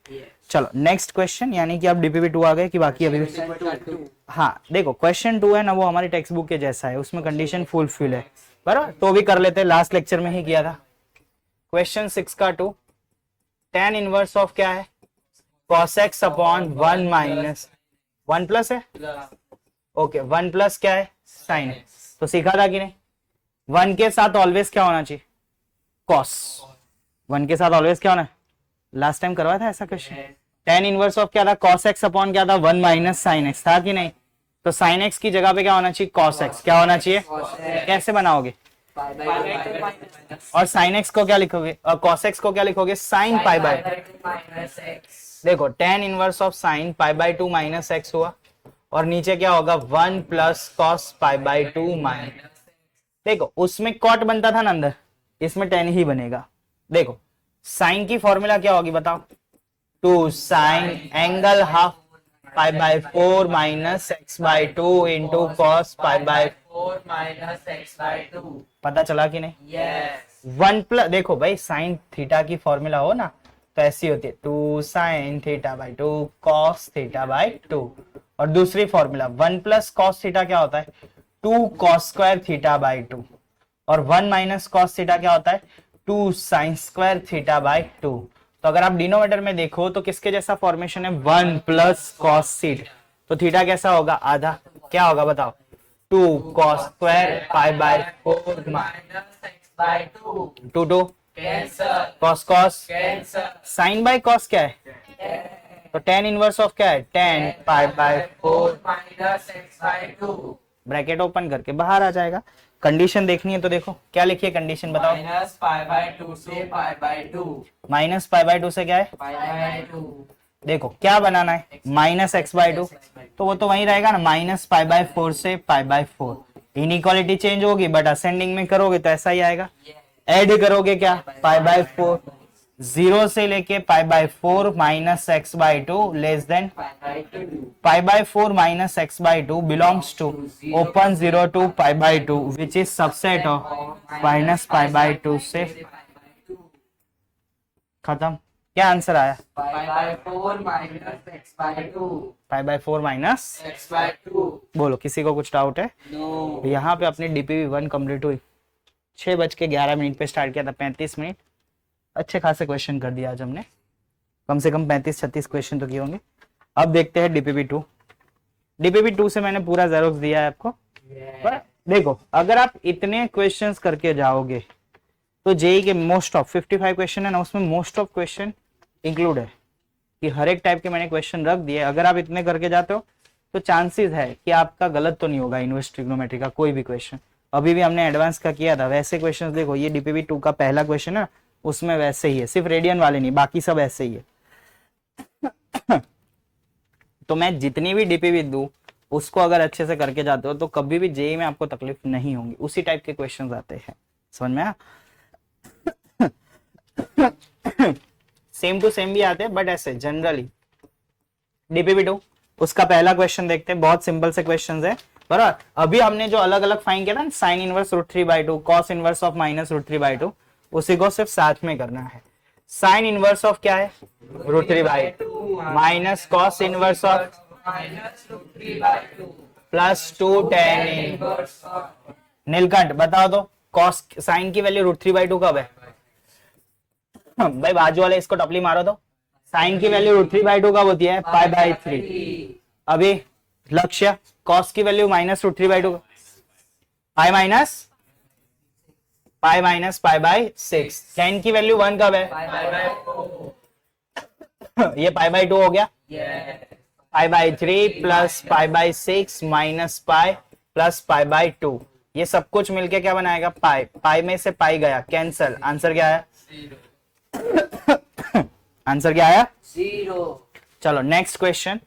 चलो नेक्स्ट क्वेश्चन, यानी कि अब डीपीपी 2 आ गए कि बाकी अभी भी। हाँ देखो क्वेश्चन 2 है ना, वो हमारी टेक्स्ट बुक के जैसा है, उसमें कंडीशन फुलफिल है बराबर, तो भी कर लेते हैं, लास्ट लेक्चर में ही किया था। क्वेश्चन 6 का 2, tan इनवर्स ऑफ क्या है, cos x upon 1 minus 1 plus है, ओके 1 प्लस क्या है, sin x। तो सीखा था कि नहीं, 1 के साथ ऑलवेज क्या होना चाहिए, cos। 1 के साथ ऑलवेज क्या होना है, लास्ट टाइम करवाया था ऐसा क्वेश्चन। tan इनवर्स ऑफ क्या था, cos x अपॉन क्या था, 1 माइनस sin x था कि नहीं। तो sin x की जगह पे क्या होना चाहिए, cos x। क्या होना चाहिए, कैसे बनाओगे, और sin x को क्या लिखोगे, और cos x को क्या लिखोगे, sin π/2। देखो tan inverse of sin π/2 minus x हुआ, और नीचे क्या होगा, 1 प्लस cos π/2 माइनस। देखो उसमें cot बनता था ना अंदर, इसमें tan ही बनेगा। देखो sin की फॉर्मूला क्या होगी बताओ, 2 sin angle half π/4 minus x/2 into cos π/4 minus x/2. पता चला कि नहीं। Yes. 1 प्लस, देखो भाई साइन थीटा की फॉर्मूला हो ना तो ऐसी होती है, 2 sin θ/2 cos θ/2। और दूसरी फॉर्मूला 1 प्लस cos थीटा क्या होता है, 2 cos स्क्वायर θ/2। और 1 माइनस cos थीटा क्या होता है, 2 sin स्क्वायर θ/2। तो अगर आप डिनोमिनेटर में देखो तो किसके जैसा फॉर्मेशन है, 1 प्लस cos थीटा। तो थीटा कैसा होगा, आधा। क्या होगा बताओ, 2 cos square π/4 Minus x/2. 2 Cancel. cos cos Cancel. sin by cos क्या है, तो tan इनवर्स ऑफ क्या है, tan π/4। Minus x/2. Bracket open करके बाहर आ जाएगा। कंडीशन देखनी है तो देखो क्या लिखिए, कंडीशन बताओ। Minus π/2 से π/2. माइनस π/2 से क्या है, π/2. देखो क्या बनाना है, माइनस x/2, तो वो तो वही रहेगा ना, माइनस π/4 से π/4। इनइक्वालिटी चेंज होगी बट असेंडिंग में करोगे तो ऐसा ही आएगा। Yes. ऐड करोगे क्या, पाई बाय 4, 0 से लेके pi by 4 minus x by 2 less than Pi by 2. Pi by 4 minus x by 2 belongs to open 0 to pi by 2 which is subset of minus pi by 2 से Pi by 2. खत्म। क्या answer आया, Pi by 4 minus x by 2. Pi by 4 minus, X by 2. बोलो किसी को कुछ doubt है। No. यहाँ पे अपनी डीपीवी 1 कंप्लीट हुई, 6:11 पे स्टार्ट किया था, 35 मिनट अच्छे खासे क्वेश्चन कर दिया आज हमने, कम से कम 35-36 क्वेश्चन तो किए होंगे। अब देखते हैं डीपीवी 2। डीपीवी 2 से मैंने पूरा जेरोक्स दिया है आपको। Yeah. पर देखो अगर आप इतने क्वेश्चंस करके जाओगे तो जेई के मोस्ट ऑफ 55 क्वेश्चन है ना, उसमें मोस्ट ऑफ क्वेश्चन इंक्लूड है कि हर एक टाइप के मैंने क्वेश्चन रख दिए। अगर आप इतने करके जाते हो तो चांसेस है कि आपका गलत तो नहीं होगा इनवर्स ट्रिग्नोमेट्री का कोई भी क्वेश्चन। अभी भी हमने एडवांस का किया था, वैसे क्वेश्चंस देखो, ये डीपीवी 2 का पहला क्वेश्चन है उसमें वैसे ही है, सिर्फ रेडियन वाले नहीं, बाकी सब ऐसे ही है। तो मैं जितनी भी डीपीवी दूं उसको अगर अच्छे से करके जाते हो तो कभी भी जेई में आपको तकलीफ नहीं होगी, उसी टाइप के क्वेश्चंस आते हैं, समझ में आया। सेम टू सेम भी आते हैं बट ऐसे जनरली। डीपीवी 2 उसका पहला क्वेश्चन देखते हैं, बहुत सिंपल से क्वेश्चंस है बराबर। अभी हमने जो अलग अलग फाइन किया था sine inverse √3/2 cos inverse of minus √3/2 उसी को सिर्फ साथ में करना है। साइन इनवर्स ऑफ क्या है, √3/2 minus cos inverse of Minus √3/2. Plus 2 tan Inverse of Neelkanth बताओ तो कॉस साइन की वैल्यू √3/2 कब है। भाई बाजू वाले इसको टपली मारो तो, साइन की वैल्यू √3/2 कब होती है, π/3। अभी लक्ष्य कॉस की value minus √3/2 pi minus π/6। tan की वैल्यू 1 कब है, pi by 4. ये π/2 हो गया, Yes. π/3 plus π/6 minus pi plus π/2, ये सब कुछ मिलके क्या बनाएगा, पाई। पाई में से पाई गया कैंसल, आंसर क्या है, आंसर क्या आया, 0. चलो next question.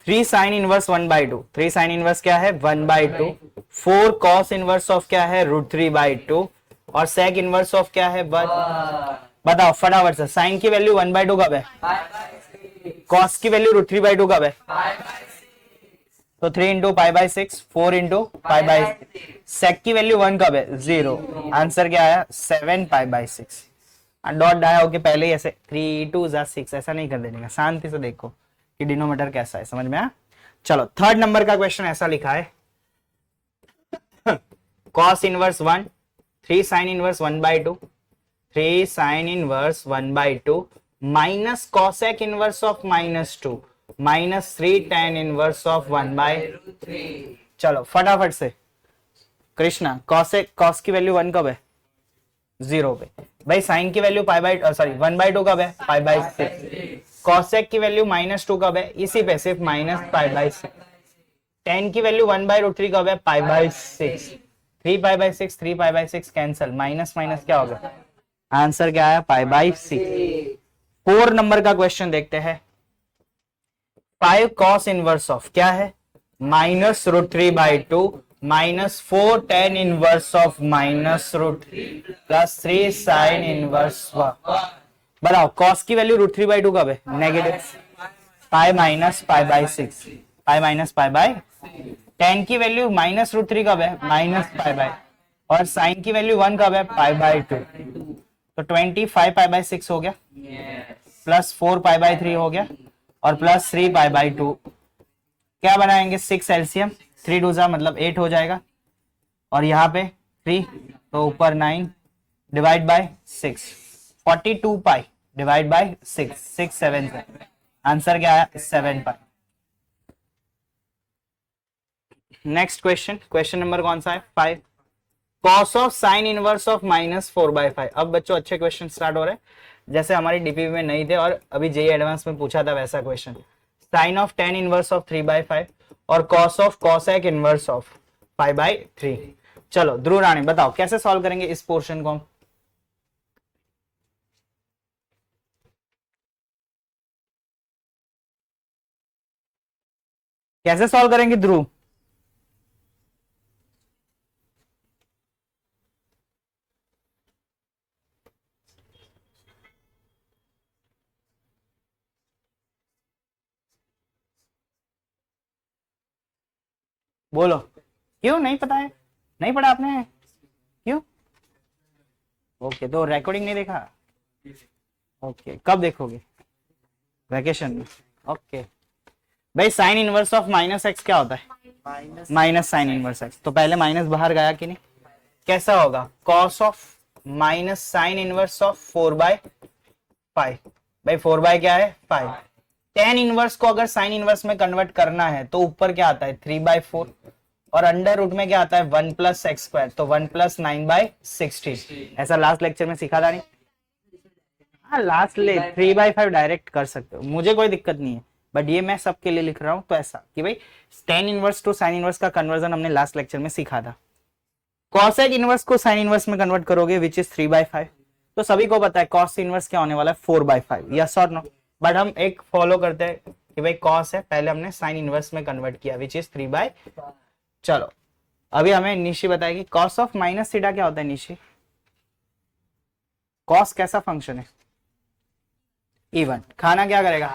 3 sine inverse 1/2, 3 sine inverse क्या है 1/2, 4 कॉस इनवर्स ऑफ क्या है √3/2 और सेक इनवर्स ऑफ क्या है 1। बताओ फटाफट से, साइन की वैल्यू 1/2 कब है, Pi by 6. कॉस की वैल्यू √3/2 कब है, Pi by 6. तो 3 इंटू π/6, 4 इंटू π/6। सेक की वैल्यू 1 कब है, 0, आंसर क्या आया 7 π/6। डॉट डाया होके पहले ही ऐसे 3 2 6 ऐसा नहीं कर देने का, शांति से देखो कि डिनोमीटर कैसा है, समझ में आया। चलो थर्ड नंबर का क्वेश्चन ऐसा लिखा है, cos inverse 1, 3 sine inverse 1/2, 3 sine inverse 1/2 minus cosec inverse of -2 minus 3 tan inverse of 1/3। चलो फटाफट से कृष्णा, कॉस की वैल्यू 1 कब है, 0 पे। भाई साइन की वैल्यू 1/2 कब है, π/6। कॉसेक की वैल्यू -2 कब है, इसी पे सिर्फ माइनस π/6। tan की वैल्यू 1/√3 कब है, π/6। 3 π/6 3 π/6 कैंसल, माइनस माइनस क्या होगा, आंसर क्या है π/6। 4 नंबर का क्वेश्चन देखते हैं। 5 cos इनवर्स ऑफ क्या है, minus √3/2 minus 4 tan inverse of minus √3 plus 3 sine inverse. बताओ कॉस की वैल्यू √3/2 कब है, negative, pi minus π/6, pi minus π/6। tan की वैल्यू माइनस √3 कब है, माइनस π/, और साइन की वैल्यू 1 कब है, π/2। तो 25 π/6 हो गया, प्लस 4 π/3 हो गया और प्लस 3 π/2। क्या बनाएंगे, 6 एलसीएम, 3 2 मतलब 8 हो जाएगा, और यहाँ पे 3 तो ऊपर 9 divide by 6, 42 pi divide by 6, 6 7 answer क्या है 7 पाई। नेक्स्ट क्वेश्चन, क्वेश्चन नंबर कौन सा है 5, cos of sine inverse of -4/5। अब बच्चों अच्छे क्वेश्चन स्टार्ट हो रहे हैं, जैसे हमारी डीपीवी में नहीं थे और अभी जेई एडवांस में पूछा था वैसा question. Sine of tan inverse of 3/5 और cos of cosec inverse of 5/3। चलो ध्रुव रानी बताओ कैसे सॉल्व करेंगे इस पोर्शन को हम, कैसे सॉल्व करेंगे ध्रुव, बोलो, क्यों नहीं पता है? नहीं पढ़ा आपने? क्यों? ओके, तो रिकॉर्डिंग नहीं देखा? ओके, कब देखोगे? वैकेशन में। ओके भाई, sign inverse of minus x क्या होता है? Minus minus sign inverse x. तो पहले माइनस बाहर गया कि नहीं? कैसा होगा? Cos of minus sign inverse of 4/5। भाई 4 क्या है? 5। टेन इनवर्स को अगर साइन इनवर्स में कन्वर्ट करना है तो ऊपर क्या आता है? 3/4। और अंडर रूट में क्या आता है? 1+x²। तो 1+9/16। ऐसा लास्ट लेक्चर में सिखा था नहीं? हाँ, लास्ट ले 3/5 डायरेक्ट कर सकते हो, मुझे कोई दिक्कत नहीं है, बट ये मैं सबके लिए लिख रहा हूँ। तो ऐसा कि भाई tan inverse two sine inverse का कन्वर्जन हमने लास्ट लेक्चर में सीखा था। कॉसेक इनवर्स को साइन इनवर्स में कन्वर्ट करोगे विच इज 3/5। तो सभी को पता है कॉस इनवर्स क्या होने वाला है? 4/5। यस और नो? बट हम एक फॉलो करते हैं कि भाई कॉस है, पहले हमने साइन इनवर्स में कन्वर्ट किया विच इज 3/5। चलो अभी हमें निशी बताएगी कॉस ऑफ माइनस थीटा क्या होता है। निशी, कॉस कैसा फंक्शन है? इवन। खाना क्या करेगा?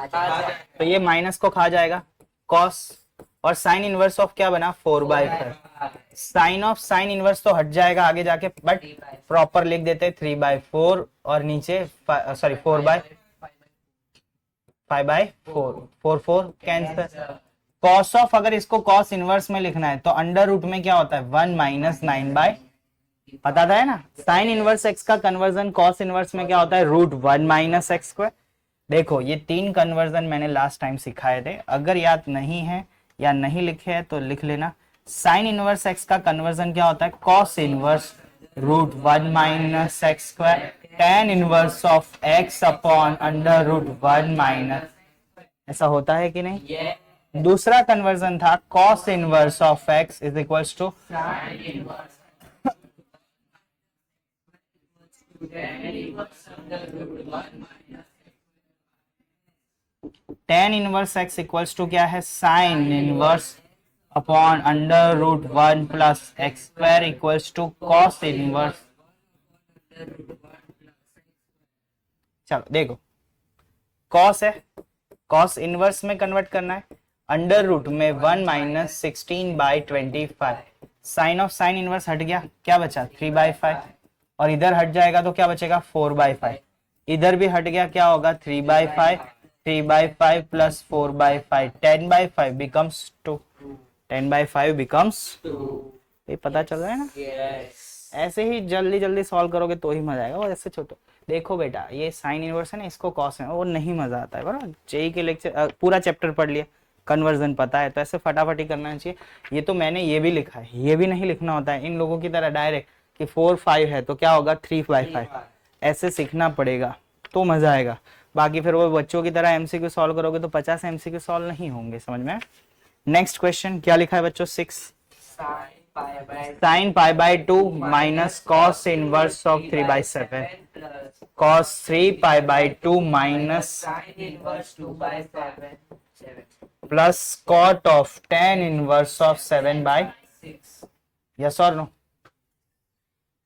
तो ये माइनस को खा जाएगा कॉस, और साइन इनवर्स ऑफ क्या बना? 4/5। साइन ऑफ साइन इनवर्स तो हट जाएगा आगे जाके, बट प्रॉपर लिख देते 3/4 और नीचे सॉरी 4/5/4। 4 कैंसर। कॉस ऑफ, अगर इसको कॉस इनवर्स में लिखना है तो अंडर रूट में क्या होता है? 1 - 9/। पता था है ना? साइन इनवर्स एक्स का कन्वर्जन कॉस इनवर्स में क्या होता है? √1 - x²। देखो ये 3 कन्वर्जन मैंने लास्ट टाइम सिखाए थे, अगर याद नहीं है या नहीं लिखे हैं तो लिख लेना। साइन इनवर्स एक्स का कन्वर्जन क्या होता है? Cos inverse √1 - x²। tan inverse of x upon under √1 - ऐसा होता है कि नहीं? दूसरा कन्वर्जन था cos inverse of x is equals to tan inverse x equals to क्या है? Sine inverse upon under √1 plus x² equals to cos inverse. चलो देखो, कॉस है, कॉस इनवर्स में कन्वर्ट करना है, अंडर रूट में 1 - 16/25। साइन ऑफ साइन इनवर्स हट गया, क्या बचा? 3/5। और इधर हट जाएगा तो क्या बचेगा? 4/5। इधर भी हट गया, क्या होगा? 3/5। 3/5 प्लस 4/5 10/5 बिकम्स 2। 10/5 बिकम्स 2। ये पता चल रहा है ना? ऐसे ही जल्दी जल्दी सॉल्व करोगे तो ही मजा आएगा। और ऐसे छोटे देखो बेटा, ये साइन इनवर्स है ना, इसको कॉस है, वो नहीं मजा आता है। बराबर, जेई के लेक्चर पूरा चैप्टर पढ़ लिया, कन्वर्जन पता है, तो ऐसे फटाफट ही करना चाहिए। ये तो मैंने ये भी लिखा है, ये भी नहीं लिखना होता है इन लोगों की तरह डायरेक्ट कि 4/5 है तो क्या होगा? 3/5। ऐसे सीखना पड़ेगा तो मजा आएगा। बाकी फिर वो बच्चों की तरह एमसीक्यू सॉल्व करोगे तो 50 एमसीक्यू सॉल्व नहीं होंगे, समझ में? नेक्स्ट क्वेश्चन क्या लिखा है बच्चों? 6। Sine π/2 minus cos inverse of 3/7 cos 3π/2 minus plus cot of tan inverse of 7/6। Yes और नो?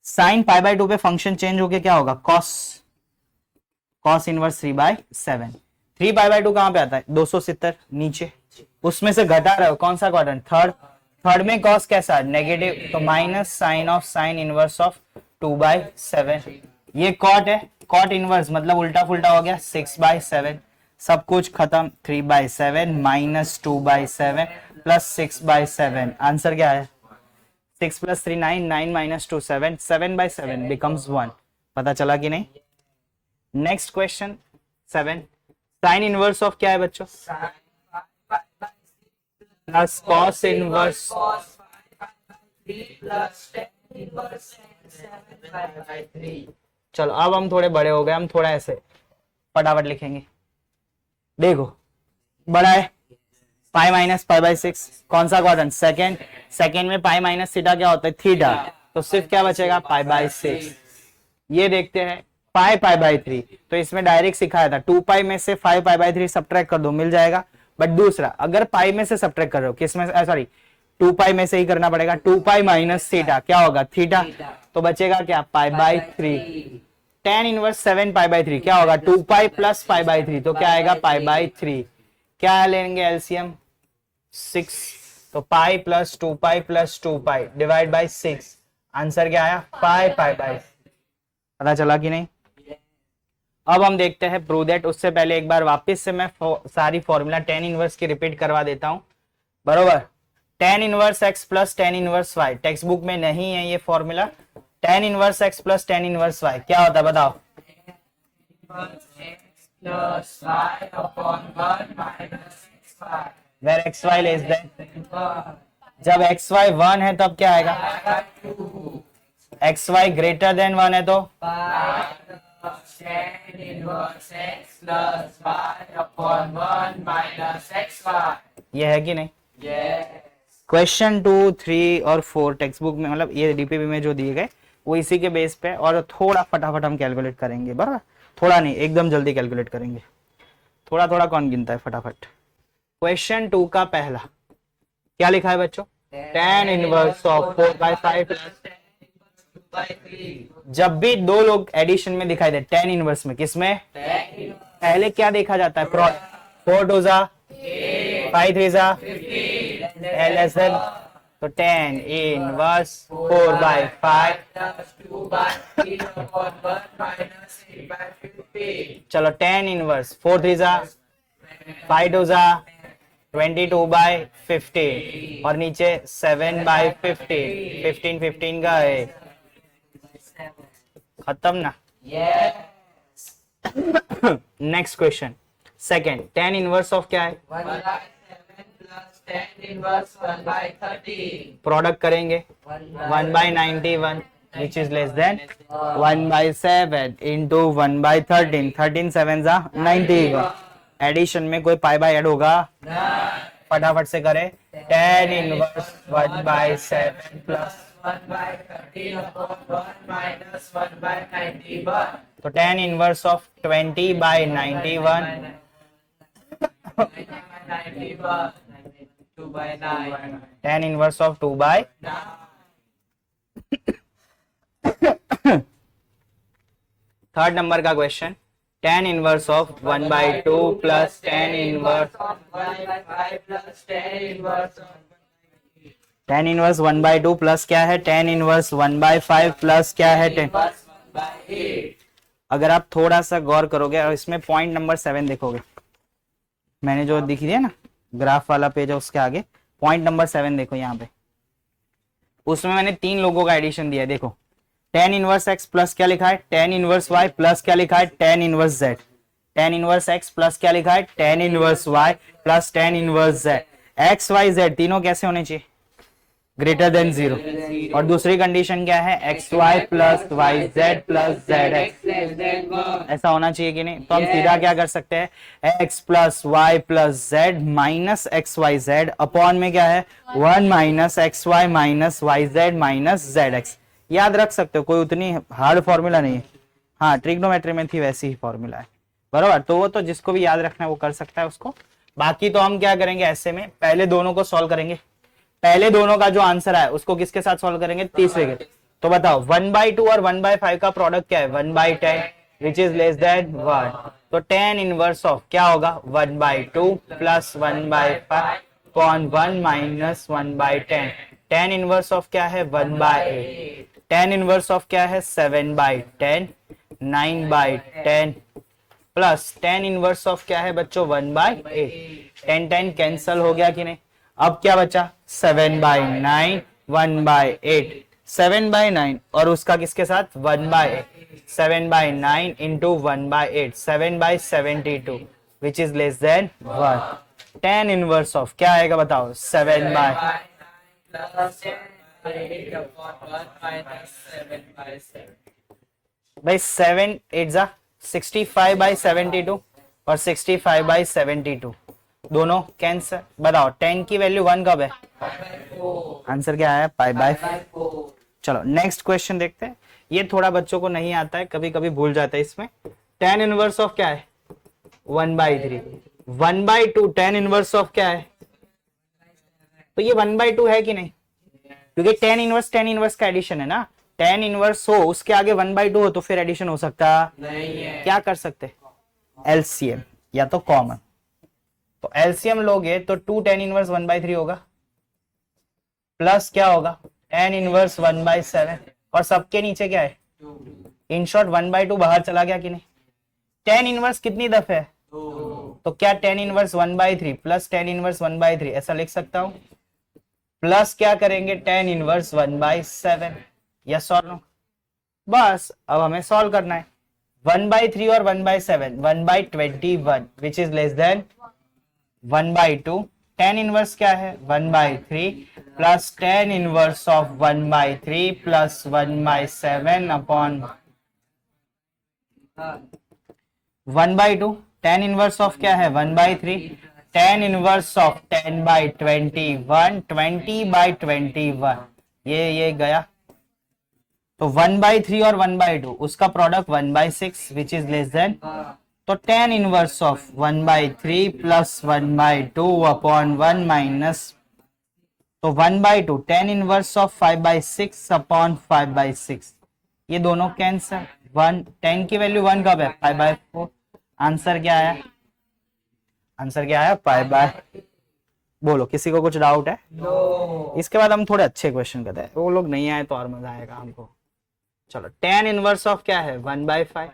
साइन π/2 पे फंक्शन चेंज होके क्या होगा? cos inverse 3/7। 3π/2 कहां पे आता है? 270 नीचे, उसमें से घटा रहे हो कौन सा क्वाड्रेंट? थर्ड में कॉस कैसा? नेगेटिव, तो minus sine of sine inverse of 2/7। ये कॉट है, कॉट इनवर्स मतलब उल्टा फुल्टा हो गया, 6/7। सब कुछ खत्म, 3/7 माइनस 2/7 प्लस 6/7। आंसर क्या है? 6 + 3 9, 9 - 2 7, 7/7 बिकम्स 1। पता चला कि नहीं? Next question 7। Sign inverse of क्या है बच्चों? Plus cos inverse. चलो अब हम थोड़े बड़े हो गए, हम थोड़ा ऐसे फटाफट लिखेंगे। देखो बड़ा है, पाई माइनस π/6, कौन सा क्वाड्रेंट? सेकेंड में पाई माइनस थीटा क्या होता है? थीटा। तो सिर्फ क्या बचेगा? π/6। ये देखते हैं π/3, तो इसमें डायरेक्ट सिखाया था 2π में से 5π/3 सब्ट्रैक्ट कर दो, मिल जाएगा। बट दूसरा, अगर पाई में से सब्ट्रैक्ट कर रहे हो, किसमें? सॉरी 2π में से ही करना पड़ेगा। 2π माइनस थीटा क्या होगा? थीटा। तो बचेगा क्या? π/3। tan इनवर्स 7π/3 क्या होगा? 2π प्लस π/3, तो क्या आएगा? π/3। क्या लेंगे एलसीएम? 6 तो pi plus 2 pi plus 2 pi divide by 6, answer क्या आया? पाई पाई बाई। पता चला कि नहीं? अब हम देखते हैं प्रूव दैट। उससे पहले एक बार वापस से मैं सारी फॉर्मूला tan इनवर्स की रिपीट करवा देता हूं, बरोबर। tan inverse x plus tan inverse y, text book में नहीं है ये formula. tan inverse x plus tan inverse y क्या होता है बताओ? plus y upon 1 minus xy. Where xy less than, जब xy 1 है तब क्या आएगा? xy ग्रेटर देन 1 है तो tan inverse x plus y upon 1 minus xy. ये है कि नहीं? Yes. क्वेश्चन 2, 3 और 4 टेक्स्ट बुक में, मतलब ये डीपीपी में जो दिए गए वो इसी के बेस पे, और थोड़ा फटाफट हम कैलकुलेट करेंगे, बराबर। थोड़ा नहीं, एकदम जल्दी कैलकुलेट करेंगे। थोड़ा थोड़ा कौन गिनता है? फटाफट। क्वेश्चन 2 का पहला क्या लिखा है बच्चों? tan inverse of 4/5 plus. जब भी दो लोग एडिशन में दिखाई दे tan इनवर्स में, किसमें? पहले क्या देखा जाता है? 4 2 जा 5 3 जा LSL, तो tan inverse 4/5। Plus 2 by 3 upon 1 minus 8 by 15. चलो tan इनवर्स 4 3 जा 5 2 जा 22/15 और नीचे 7/15, 15 15 का है, खत्म ना। Yes. Next question second, tan inverse of क्या है? 1/7 plus tan inverse 1/30. प्रोडक्ट करेंगे 1/91 which is less than 1/7 into 1/13, 13 7 जा 91। एडिशन में कोई पाई बाय ऐड होगा? फटाफट से करें। tan inverse 1/7 plus 1/13 upon 1 minus 1/91. तो tan inverse of 20/91 91. 2/9. tan inverse of 2/9। Third number का question, tan inverse of 1/2 plus tan inverse 1/5 plus tan inverse of tan inverse 1/2 plus क्या है? tan इनवर्स 1/5 प्लस क्या है? 10। 1/8. अगर आप थोड़ा सा गौर करोगे और इसमें पॉइंट नंबर 7 देखोगे, मैंने जो दिख दिया ना ग्राफ वाला पेज है उसके आगे पॉइंट नंबर 7 देखो यहाँ पे, उसमें मैंने 3 लोगों का एडिशन दिया है। देखो tan इनवर्स x प्लस क्या लिखा है? tan इनवर्स y प्लस क्या लिखा है? tan inverse z। tan inverse x plus क्या लिखा है? tan inverse y plus tan inverse z। x y z तीनों कैसे होने चाहिए? Greater than 0। और दूसरी कंडीशन क्या है? X y plus y z plus z x, ऐसा होना चाहिए कि नहीं? तो हम सीधा क्या कर सकते हैं? X plus y plus z minus x y z upon में क्या है? 1 minus x y minus y z minus z x. याद रख सकते हो, कोई उतनी हार्ड फॉर्मूला नहीं है। हाँ, ट्रिग्नोमेट्री में थी वैसी ही फॉर्मूला है, बराबर। तो वो तो जिसको भी याद रखना है वो कर सकता है उसको। बाकी तो हम क्या करेंगे ऐसे में, पहले दोनों को सॉल्व करेंगे। पहले दोनों का जो आंसर है उसको किसके साथ सॉल्व करेंगे? तीसरे के। तो बताओ 1/2 और 1/5 का प्रोडक्ट क्या है? 1/10 विच इज लेस देन 1। तो tan इनवर्स ऑफ क्या होगा? 1/2 plus 1/5 upon 1 minus 1/10। tan inverse of क्या है? 1/8। tan इनवर्स ऑफ क्या है? 7/10, 9/10 प्लस tan इनवर्स ऑफ क्या है बच्चों? 1/8। 10 10 कैंसल हो गया कि नहीं? अब क्या बचा? 7/9, 1/8, 7/9 और उसका किसके साथ? 1/8। 7/9 into 1/8, 7/72 which is less than 1। tan inverse of क्या आएगा बताओ? 7/9 plus 8 upon 1 minus 7/7. भाई 7 8 जा 65/72 और 65/72 दोनों कैंसर। बताओ 10 की वैल्यू 1 कब है? आंसर क्या है? π/4। चलो नेक्स्ट क्वेश्चन देखते हैं। ये थोड़ा बच्चों को नहीं आता है, कभी कभी भूल जाता है इसमें। tan इनवर्स ऑफ क्या है? 1/3। 1/2 tan इनवर्स ऑफ क्या है? तो ये 1/2 है कि नहीं? क्योंकि tan इनवर्स का एडिशन है ना। tan इनवर्स हो उसके आगे 1/2 हो तो फिर एडिशन हो सकता नहीं है। क्या कर सकते? एलसीएम या तो कॉमन। तो एलसीएम लोगे तो 2 tan इनवर्स 1/3 होगा, प्लस क्या होगा tan इनवर्स 1/7 और सबके नीचे क्या है इन शॉर्ट 1/2 बाहर चला गया कि नहीं। tan इनवर्स कितनी दफे है तो क्या tan inverse 1/3 plus tan inverse 1/3 ऐसा लिख सकता हूं प्लस क्या करेंगे tan इनवर्स 1/7 यस और नो। बस अब हमें सॉल्व करना है 1/3 और 1/7 1/21 which is less than 1/2 tan inverse क्या है 1/3 plus tan inverse of 1/3 plus 1/7 upon 1/2 tan inverse of क्या है 1/3 tan इनवर्स ऑफ 10/21 20/21 ये गया तो 1/3 और 1/2 उसका product 1/6 which is less than तो tan inverse of 1/3 plus 1/2 upon 1 minus तो 1/2 tan इनवर्स ऑफ 5/6 अपॉन 5/6 ये दोनों कैंसर 1 tan की वैल्यू 1 कब है 5/4 आंसर क्या आया आंसर क्या आया 5/। बोलो किसी को कुछ डाउट है इसके बाद हम थोड़े अच्छे क्वेश्चन करते हैं वो लोग नहीं आए तो और मजा आएगा हमको। चलो tan इनवर्स ऑफ क्या है 1/5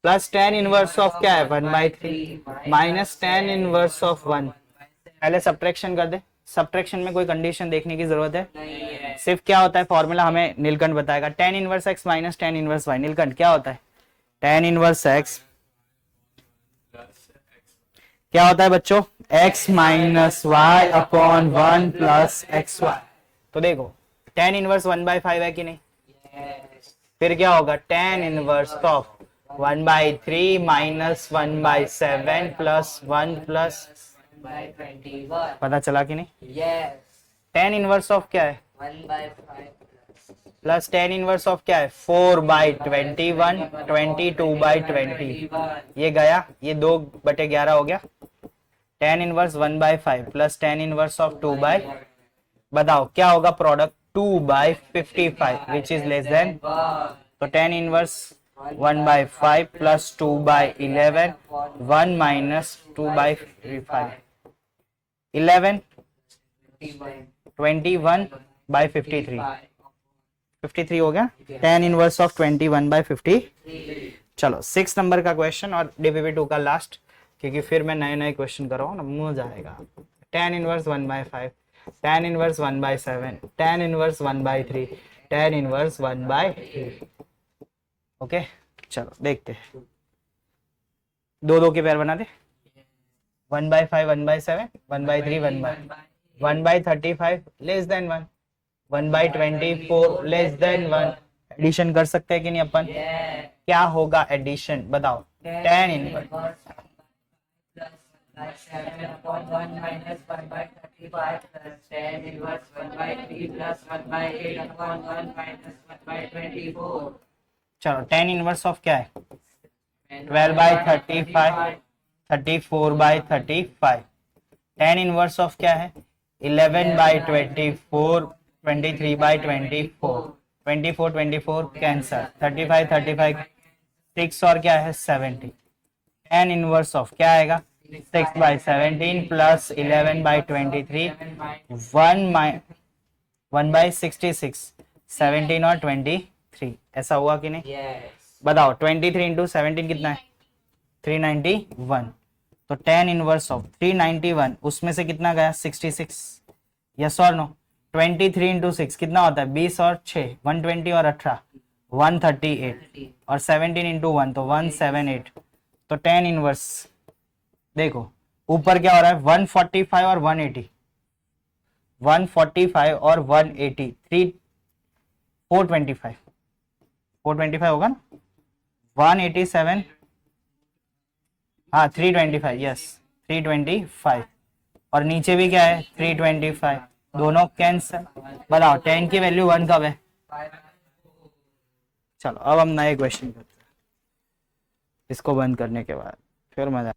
प्लस tan इनवर्स ऑफ क्या है 1/3 माइनस tan इनवर्स ऑफ 1 पहले सब्ट्रैक्शन कर दे। सब्ट्रैक्शन में कोई कंडीशन देखने की जरूरत है सिर्फ क्या होता है फॉर्मूला हमें नीलकंठ बताएगा tan inverse x minus tan inverse y। Neelkanth क्या होता है tan इनवर्स x क्या होता है बच्चों x minus y upon 1 plus x y. तो देखो tan इनवर्स 1/5 है कि नहीं फिर क्या होगा tan inverse of 1/3 minus 1/7 plus 1 plus 1/21 पता चला कि नहीं yes tan इनवर्स ऑफ क्या है 1/5 प्लस tan इनवर्स ऑफ क्या है 4/21 22/20 ये गया ये 2/11 हो गया tan inverse 1/5 plus tan inverse of 2 बताओ क्या होगा product 2/55 which is less than तो tan इनवर्स 1/5 प्लस 2/11 1 माइनस 2/5 11 21/53 53 हो गया tan इनवर्स ऑफ 21/50। चलो 6 नंबर का क्वेश्चन और DPP2 का लास्ट क्योंकि फिर मैं नए नए क्वेश्चन कर रहा हूँ ना मजा आएगा। tan inverse 1/5 tan inverse 1/7 tan inverse 1/3 tan inverse 1/3 okay. चलो देखते हैं 2 के पैर बना दे 1/5 1/7 1/3 1/35 less than 1 1/24 less than 1 addition कर सकते हैं कि नहीं अपन क्या होगा एडिशन बताओ tan inverse 7 upon 1 minus 1/35 plus tan inverse 1/3 plus 1/8 upon 1 minus 1/24 चलो tan इनवर्स ऑफ क्या है 12/35 34/35 tan इनवर्स ऑफ क्या है 11/24 23/24 24 कैंसर 35 6 और क्या है 70 tan इनवर्स ऑफ क्या आएगा 6/17 प्लस 11/23 1/66 17 और 23 ऐसा हुआ कि नहीं yes बताओ 23 इंटू 17 कितना है 391 तो tan इनवर्स ऑफ 391 उसमें से कितना गया 66 यस और नो 23 इंटू 6 कितना होता है 20 और 6 120 और 18 138 और 17 इंटू 1 तो 178 तो tan इनवर्स देखो ऊपर क्या हो रहा है 145 और 180 145 और 180 425 होगा ना 187 हाँ 325 यस 325 और नीचे भी क्या है 325 दोनों कैंसल बताओ 10 की वैल्यू 1 कब है। चलो अब हम नए क्वेश्चन करते हैं इसको बंद करने के बाद फिर मजा